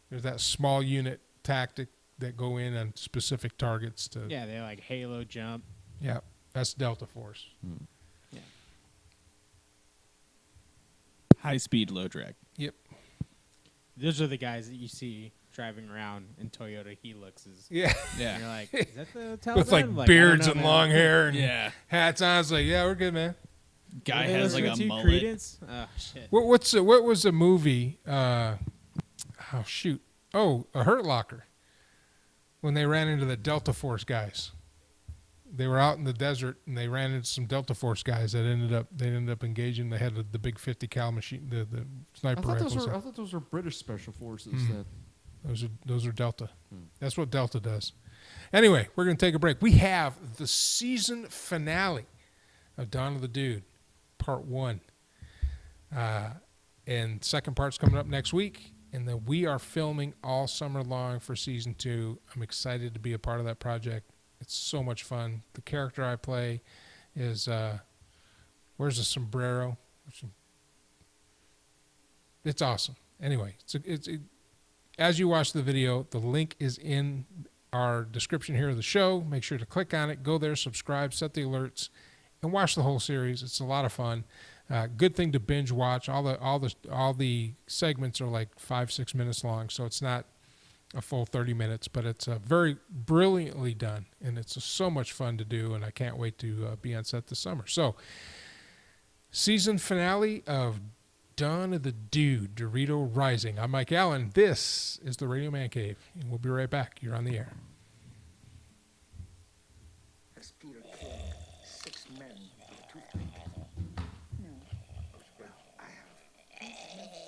There's that small unit tactic that go in on specific targets to.
Yeah, they like halo jump.
Yeah, that's Delta Force.
Yeah.
High speed, low drag.
Yep.
Those are the guys that you see driving around in Toyota Hiluxes.
Yeah.
Yeah.
And you're like, is that the Taliban?
With like
I don't
beards
know,
and
man.
long hair and
Yeah.
hats on. It's like, yeah, we're good, man.
Guy
Were they
has like
listening
a
to
mullet.
Credence? Oh shit.
What was the movie? A Hurt Locker. When they ran into the Delta Force guys, they were out in the desert and they ran into some Delta Force guys that ended up engaging. They had the big 50 cal machine, the sniper rifles.
I thought those were British special forces. That
Those are Delta. That's what Delta does. Anyway, we're going to take a break. We have the season finale of Dawn of the Dude, Part 1. And second part's coming up next week. And then we are filming all summer long for Season 2. I'm excited to be a part of that project. It's so much fun. The character I play is, where's the sombrero? It's awesome. Anyway, as you watch the video, the link is in our description here of the show. Make sure to click on it, go there, subscribe, set the alerts, and watch the whole series. It's a lot of fun. Good thing to binge watch. All the segments are like 5-6 minutes long, so it's not a full 30 minutes, but it's very brilliantly done, and it's so much fun to do, and I can't wait to be on set this summer. So, season finale of Dawn of the Dude, Dorito Rising. I'm Mike Allen. This is the Radio Man Cave, and we'll be right back. You're on the air.
Spear killed 6 men with 2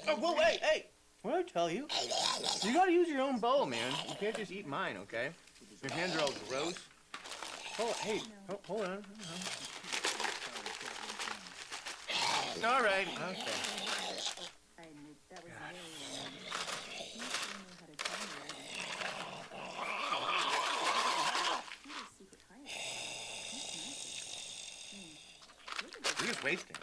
Oh, whoa, hey! What did I tell you? You gotta use your own bowl, man. You can't just eat mine, okay? Your hands are all gross. Oh, hey, hold on. All right, okay. You're just wasting.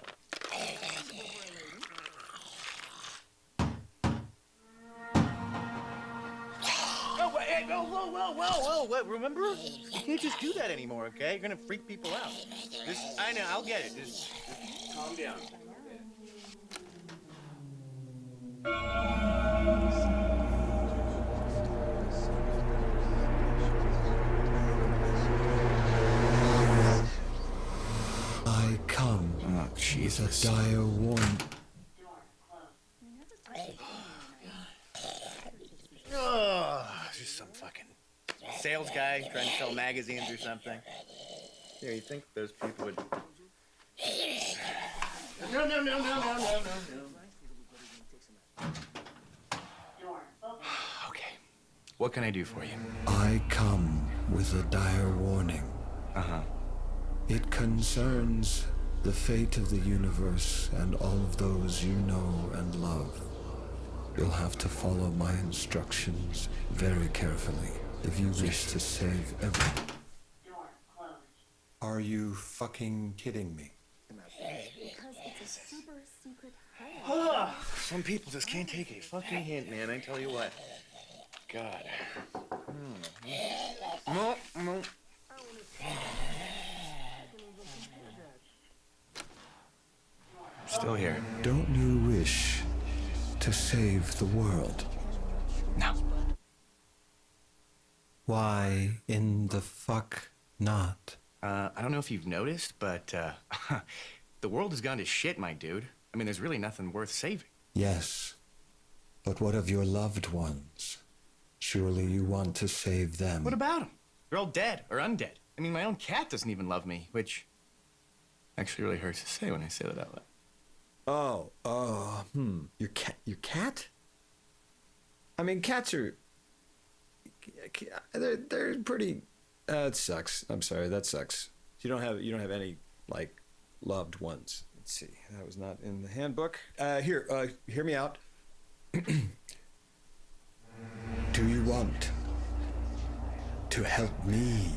Oh, wait, hey, whoa, remember? You can't just do that anymore, okay? You're gonna freak people out. I know, I'll get it. Just calm down.
I come with a dire warning.
Oh, just some fucking sales guy trying to sell magazines or something. Yeah, you think those people would... No. Okay. What can I do for you?
I come with a dire warning.
Uh-huh.
It concerns the fate of the universe and all of those you know and love. You'll have to follow my instructions very carefully if you wish to save everyone. Are you fucking kidding me?
Because it's a super secret hideout.
Some people just can't take a fucking hint, man. I tell you what. God. No. Still here.
Don't you wish to save the world?
No.
Why in the fuck not?
I don't know if you've noticed, but the world has gone to shit, my dude. I mean, there's really nothing worth saving.
Yes, but what of your loved ones? Surely you want to save them.
What about them? They're all dead or undead. I mean, my own cat doesn't even love me, which actually really hurts to say when I say that out loud.
Your cat? I mean, cats are... They're pretty... it sucks. I'm sorry, that sucks. You don't have any, like, loved ones. Let's see. That was not in the handbook. Hear me out. Do you want to help me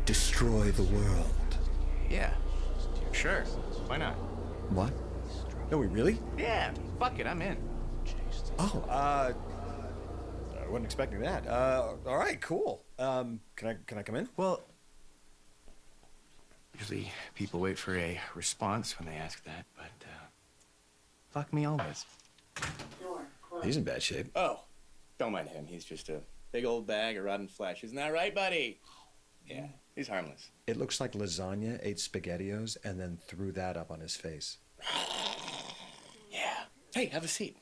destroy the world?
Yeah, sure. Why not?
What? No, we really?
Yeah, fuck it, I'm in.
Oh, I wasn't expecting that. All right, cool. Can I come in?
Well, usually people wait for a response when they ask that, but fuck me always.
He's in bad shape.
Oh, don't mind him. He's just a big old bag of rotten flesh. Isn't that right, buddy? Yeah, he's harmless.
It looks like lasagna ate SpaghettiOs and then threw that up on his face.
Yeah. Hey, have a seat.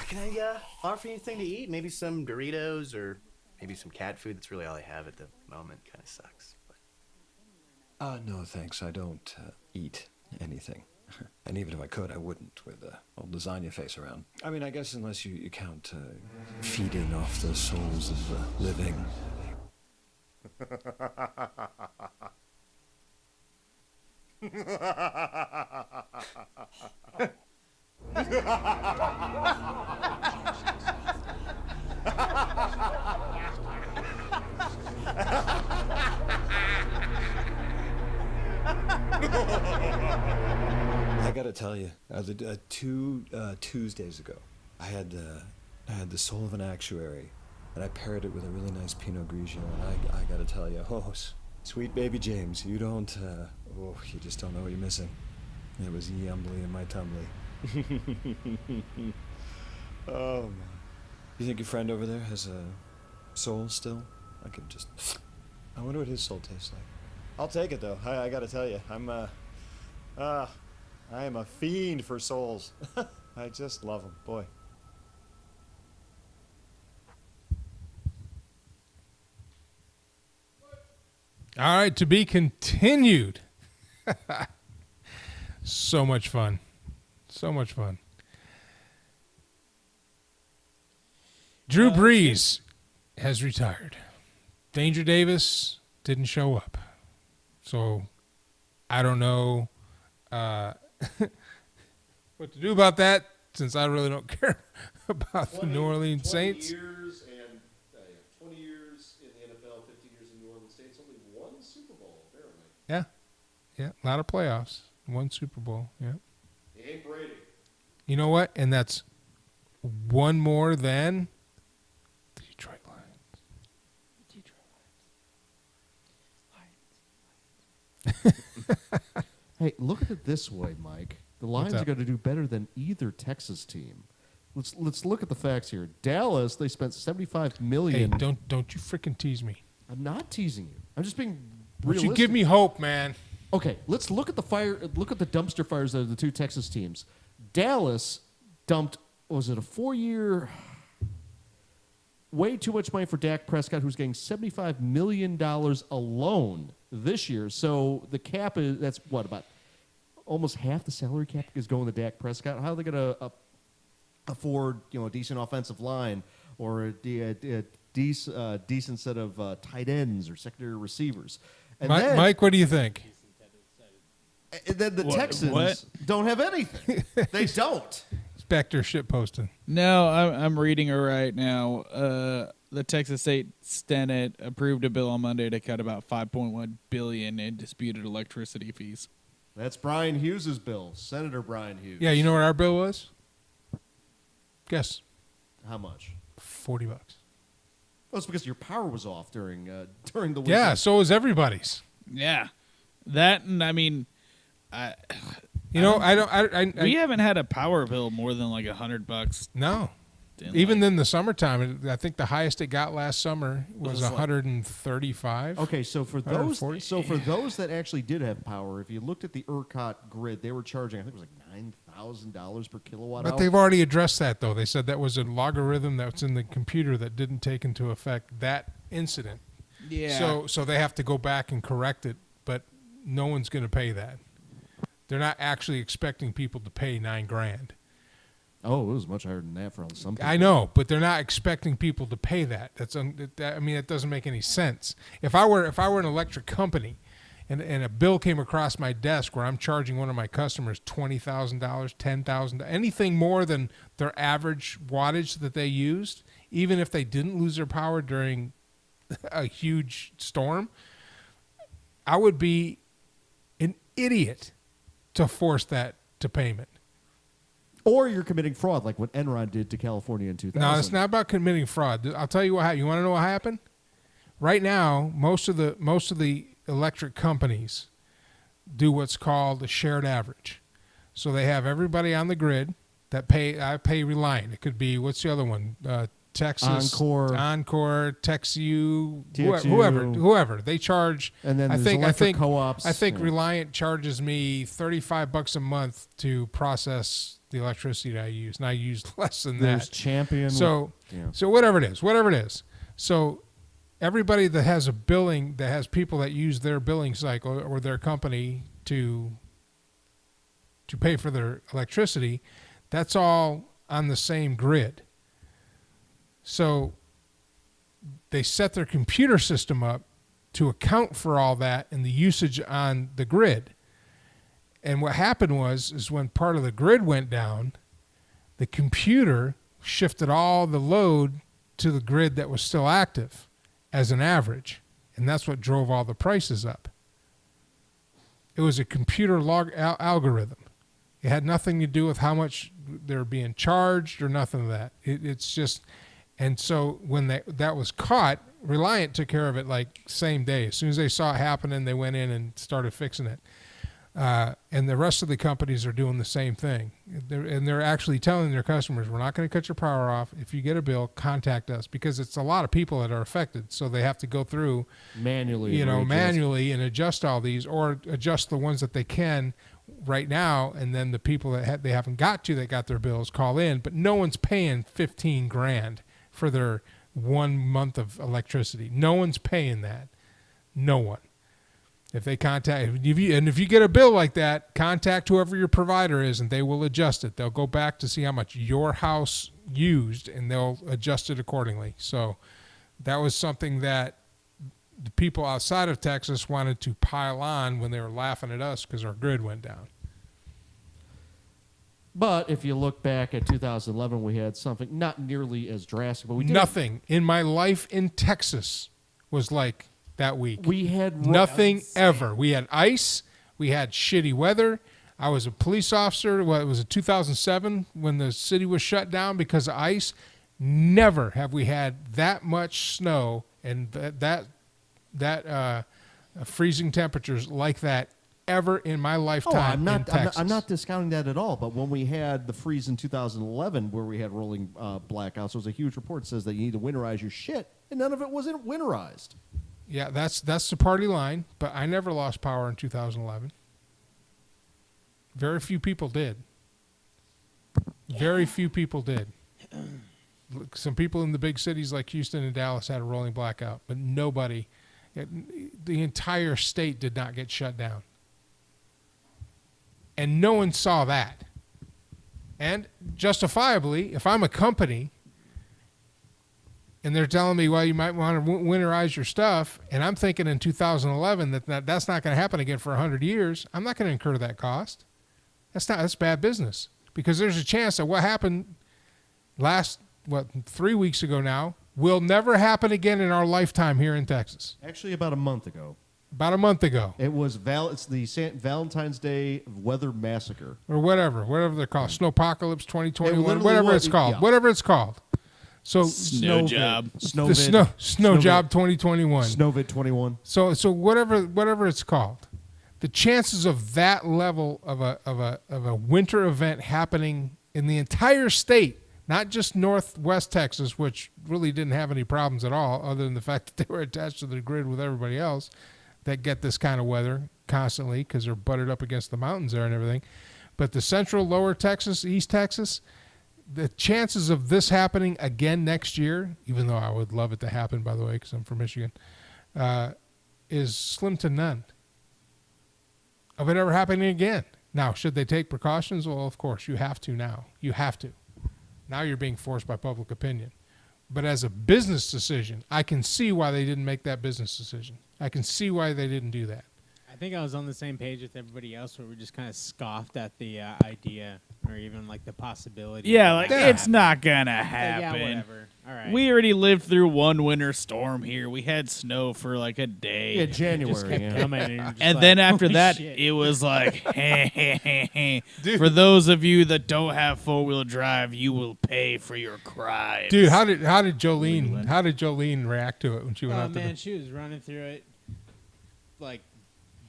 Can I offer you anything to eat? Maybe some Doritos or maybe some cat food. That's really all I have at the moment. Kind of sucks. But...
No, thanks. I don't eat anything. And even if I could, I wouldn't with a old lasagna face around. I mean, I guess unless you count feeding off the souls of the living. I gotta tell you, two Tuesdays ago, I had the soul of an actuary, and I paired it with a really nice Pinot Grigio, and I gotta tell you, sweet baby James, you don't, you just don't know what you're missing. It was yumbly in my tumbly. Oh man. You think your friend over there has a soul still? I wonder what his soul tastes like. I'll take it though. I gotta tell you, I am a fiend for souls. I just love them, boy.
All right, to be continued. So much fun. So much fun. Drew Brees has retired. Danger Davis didn't show up. So I don't know what to do about that, since I really don't care about the New Orleans Saints.
20 years in the NFL, 50 years in New Orleans Saints, only one Super Bowl, apparently.
Yeah, a lot of playoffs. One Super Bowl, yeah.
He ain't Brady.
You know what? And that's one more than the Detroit Lions.
Hey, look at it this way, Mike. The Lions
up?
are going to do better than either Texas team. Let's look at the facts here. Dallas, they spent $75
Hey,
million.
don't you freaking tease me.
I'm not teasing you. I'm just being
Would
realistic.
you give me hope, man?
Okay, let's look at the dumpster fires of the two Texas teams. Dallas dumped, was it a 4-year? Way too much money for Dak Prescott, who's getting $75 million alone this year. So the cap is, that's what, about almost half the salary cap is going to Dak Prescott. How are they going to afford, a decent offensive line or a decent set of tight ends or secondary receivers? And
Mike, what do you think?
And then the Texans don't have anything. They don't.
It's back there shit posting.
No, I'm reading it right now. The Texas State Senate approved a bill on Monday to cut about $5.1 billion in disputed electricity fees.
That's Brian Hughes' bill, Senator Brian Hughes.
Yeah, you know what our bill was? Guess.
How much?
$40.
Well, it's because your power was off during the weekend.
Yeah, so was everybody's.
Yeah, that and I mean,
we
haven't had a power bill more than like $100.
No. Even in the summertime, I think the highest it got last summer was 135.
Okay, so for those that actually did have power, if you looked at the ERCOT grid, they were charging, I think it was like $9,000 per kilowatt hour.
But they've already addressed that, though. They said that was a logarithm that's in the computer that didn't take into effect that incident.
Yeah.
So they have to go back and correct it, but no one's going to pay that. They're not actually expecting people to pay $9,000.
Oh, it was much higher than that for some people.
I know, but they're not expecting people to pay that. It doesn't make any sense. If I were an electric company, and a bill came across my desk where I'm charging one of my customers $20,000, $10,000, anything more than their average wattage that they used, even if they didn't lose their power during a huge storm, I would be an idiot to force that to payment.
Or you're committing fraud, like what Enron did to California in 2000.
No, it's not about committing fraud. I'll tell you what happened. You want to know what happened? Right now, most of the electric companies do what's called a shared average. So they have everybody on the grid that I pay Reliant. It could be, what's the other one? Texas, Encore, TexU,
TXU.
whoever. They charge.
And then there's electric co-ops.
I think Reliant charges me $35 a month to process the electricity that I use, and I use less than
There's
that.
Champion.
So whatever it is. So everybody that has a billing, that has people that use their billing cycle or their company to pay for their electricity, that's all on the same grid. So they set their computer system up to account for all that and the usage on the grid. And what happened is when part of the grid went down, the computer shifted all the load to the grid that was still active as an average. And that's what drove all the prices up. It was a computer algorithm. It had nothing to do with how much they're being charged or nothing of that. It's just... And so when that was caught, Reliant took care of it like same day. As soon as they saw it happening, they went in and started fixing it. And the rest of the companies are doing the same thing. They're actually telling their customers, we're not going to cut your power off. If you get a bill, contact us, because it's a lot of people that are affected. So they have to go through manually and adjust all these, or adjust the ones that they can right now. And then the people that they haven't got to that got their bills call in, but no one's paying $15,000 for their 1 month of electricity. No one's paying that. No one. If they if you get a bill like that, contact whoever your provider is, and they will adjust it. They'll go back to see how much your house used, and they'll adjust it accordingly. So that was something that the people outside of Texas wanted to pile on when they were laughing at us because our grid went down.
But if you look back at 2011, we had something not nearly as drastic. But
nothing in my life in Texas was like that week.
We had
nothing ever. We had ice. We had shitty weather. I was a police officer. Well, it was 2007 when the city was shut down because of ice. Never have we had that much snow and that freezing temperatures like that ever in my lifetime in Texas.
I'm not discounting that at all. But when we had the freeze in 2011, where we had rolling blackouts, there was a huge report that says that you need to winterize your shit, and none of it wasn't winterized.
Yeah, that's the party line. But I never lost power in 2011. Very few people did. Very few people did. Some people in the big cities like Houston and Dallas had a rolling blackout, but nobody. The entire state did not get shut down. And no one saw that. And justifiably, if I'm a company and they're telling me, well, you might want to winterize your stuff, and I'm thinking in 2011 that's not going to happen again for 100 years, I'm not going to incur that cost. That's bad business. Because there's a chance that what happened 3 weeks ago now will never happen again in our lifetime here in Texas.
Actually, about a month ago.
About a month ago.
It was it's the Valentine's Day Weather Massacre.
Or whatever they're called. Snowpocalypse 2021,
It
whatever
was,
it's called.
yeah.
Whatever it's called. So
Snow job.
The snow job 2021.
Snowvid 21.
So whatever it's called. The chances of that level of a winter event happening in the entire state, not just northwest Texas, which really didn't have any problems at all, other than the fact that they were attached to the grid with everybody else that get this kind of weather constantly because they're butted up against the mountains there and everything. But the central, lower Texas, East Texas, the chances of this happening again next year, even though I would love it to happen, by the way, because I'm from Michigan, is slim to none of it ever happening again. Now, should they take precautions? Well, of course, you have to now. You have to. Now you're being forced by public opinion. But as a business decision, I can see why they didn't make that business decision. I can see why they didn't do that.
I think I was on the same page with everybody else where we just kind of scoffed at the idea or even like the possibility.
Yeah,
of
like
that
it's
happening.
not gonna
Yeah,
happen.
whatever. All right.
We already lived through one winter storm here. We had snow for like a day.
Yeah,
just
January.
kept
Yeah.
coming and, just
And
like,
then after
holy
that,
shit.
it was like, for those of you that don't have 4-wheel drive, you will pay for your crimes.
Dude, how did Jolene react to it when she went
Oh
out
man,
there?
she was running through it, like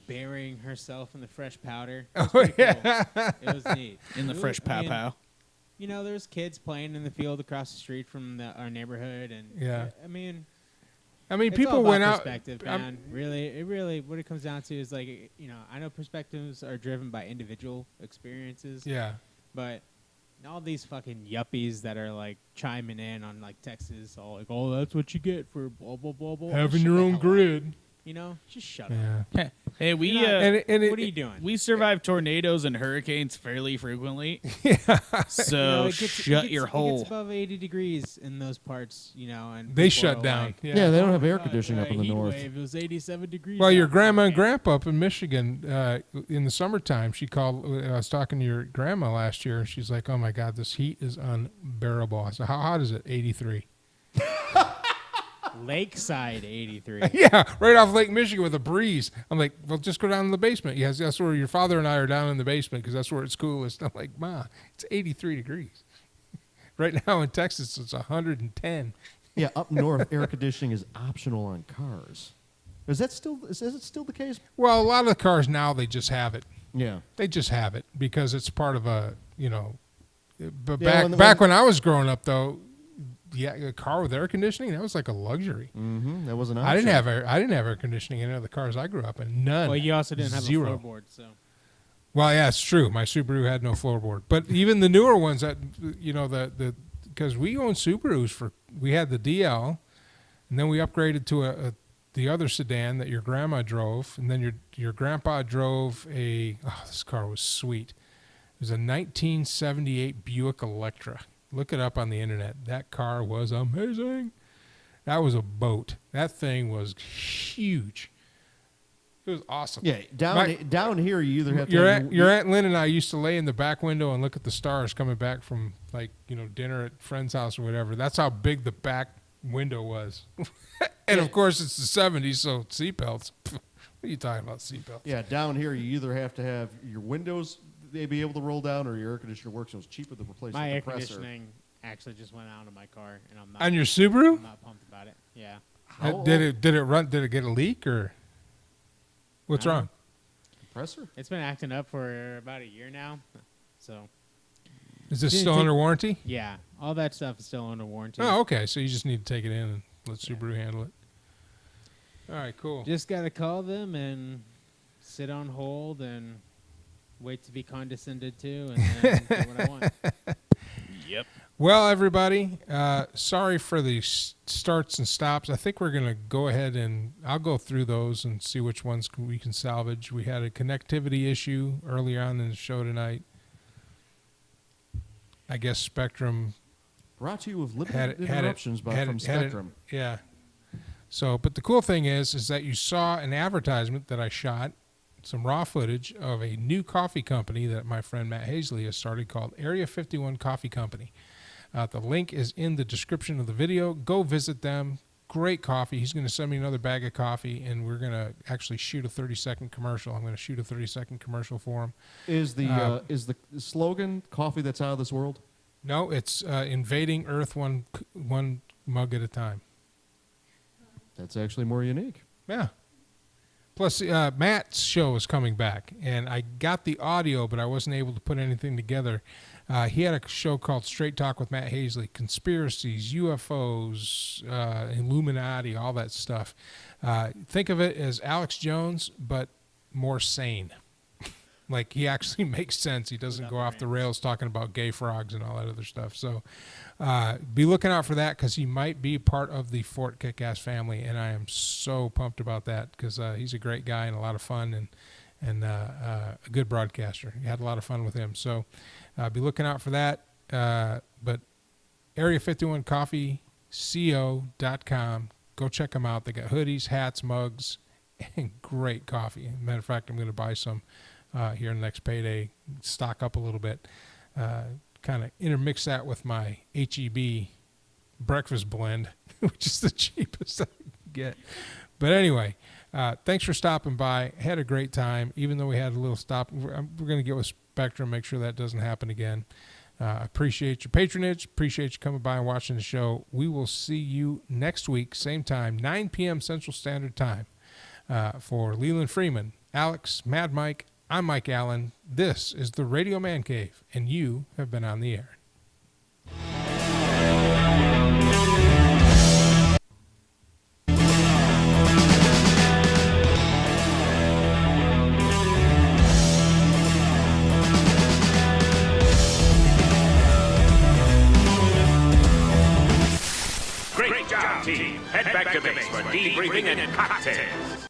burying herself in the fresh powder. It was
Oh,
pretty
yeah.
cool. It was neat.
in the
It
fresh
was- I
pow
mean,
pow.
You know, there's kids playing in the field across the street from our neighborhood, and
Yeah.
I mean,
It's
people
all about
went out.
perspective,
Man, really, what it comes down to is like, I know perspectives are driven by individual experiences.
Yeah.
But all these fucking yuppies that are like chiming in on like Texas, all like, oh, that's what you get for blah blah blah blah.
Having
Shut
your
the
own
hell up.
grid.
Just shut up.
Yeah.
Hey, we
You're not-
And
What are you doing?
we survive tornadoes and hurricanes fairly frequently. So shut your
It
hole.
gets above 80 degrees in those parts, and
They
people
shut
are
down.
like,
Yeah.
Yeah, they don't have
"Oh,
air
God,
conditioning up in the
heat
north.
wave, it was 87 degrees.
Well, your
out."
grandma and
Okay.
grandpa up in Michigan, in the summertime, she called. I was talking to your grandma last year, and she's like, "Oh my God, this heat is unbearable." I said, "How hot is it?" 83.
Lakeside 83.
Yeah, right off Lake Michigan with a breeze. I'm like, well, just go down in the basement. Yes, that's where your father and I are down in the basement because that's where it's coolest. I'm like, Ma, it's 83 degrees. Right now in Texas, it's 110.
Yeah, up north, air conditioning is optional on cars. Is it still the case?
Well, a lot of the cars now, they just have it.
Yeah.
They just have it because it's part of a, But
Yeah,
back when I was growing up, though, yeah, a car with air conditioning, that was like a luxury.
Mm-hmm. That was an option.
I didn't have air conditioning in any of the cars I grew up in. None.
Well, you also didn't have
Zero.
a floorboard, so.
Well, yeah, it's true. My Subaru had no floorboard, but even the newer ones that because we owned Subarus we had the DL, and then we upgraded to the other sedan that your grandma drove, and then your grandpa drove this car was sweet. It was a 1978 Buick Electra. Look it up on the internet. That car was amazing. That was a boat. That thing was huge. It was awesome.
Yeah, down here you either have
Your
to
Aunt Lynn and I used to lay in the back window and look at the stars coming back from dinner at friend's house or whatever. That's how big the back window was. And of course it's the 70s, so seatbelts. What are you talking about, seatbelts?
Yeah, down here you either have to have your windows they be able to roll down or your air conditioner works. So it's cheaper to replace
My
the
air
compressor.
conditioning actually just went out of my car, and I'm not.
On your Subaru?
I'm not pumped about it. Yeah.
Did it run? Did it get a leak or? What's
I don't
wrong?
know.
Compressor?
It's been acting up for about a year now. So,
Is this
Didn't
still
take-
under warranty?
yeah, all that stuff is still under warranty.
Oh, okay. So you just need to take it in and let Subaru handle it. All right, cool.
Just got to call them and sit on hold and wait to be condescended to and then do what I want.
Yep.
Well, everybody, sorry for the starts and stops. I think we're going to go ahead and I'll go through those and see which ones we can salvage. We had a connectivity issue earlier on in the show tonight. I guess Spectrum
Brought to you with
had
limited
it, had it,
interruptions
had it-
from
had it-
Spectrum.
yeah. So, but the cool thing is that you saw an advertisement that I shot, some raw footage of a new coffee company that my friend Matt Hazley has started called Area 51 Coffee Company. The link is in the description of the video. Go visit them. Great coffee. He's going to send me another bag of coffee, and we're going to actually shoot a 30-second commercial. I'm going to shoot a 30-second commercial for him.
Is the slogan "Coffee that's out of this world"?
No, it's invading Earth one mug at a time.
That's actually more unique.
Yeah. Plus, Matt's show is coming back, and I got the audio, but I wasn't able to put anything together. He had a show called Straight Talk with Matt Hazley, conspiracies, UFOs, Illuminati, all that stuff. Think of it as Alex Jones, but more sane. Like, he actually makes sense. He doesn't go off the rails talking about gay frogs and all that other stuff. So be looking out for that because he might be part of the Fort Kick-Ass family, and I am so pumped about that because he's a great guy and a lot of fun and a good broadcaster. You had a lot of fun with him. So be looking out for that. But Area 51 Coffee, co.com. Go check them out. They got hoodies, hats, mugs, and great coffee. Matter of fact, I'm going to buy some here in the next payday, stock up a little bit, kind of intermix that with my HEB breakfast blend, which is the cheapest I can get. But anyway, thanks for stopping by. Had a great time, even though we had a little stop. We're going to get with Spectrum, make sure that doesn't happen again. Appreciate your patronage. Appreciate you coming by and watching the show. We will see you next week, same time, 9 p.m. Central Standard Time. For Leland Freeman, Alex, Mad Mike, I'm Mike Allen. This is the Radio Man Cave, and you have been on the air.
Great job, team. Head back to base for debriefing and cocktails.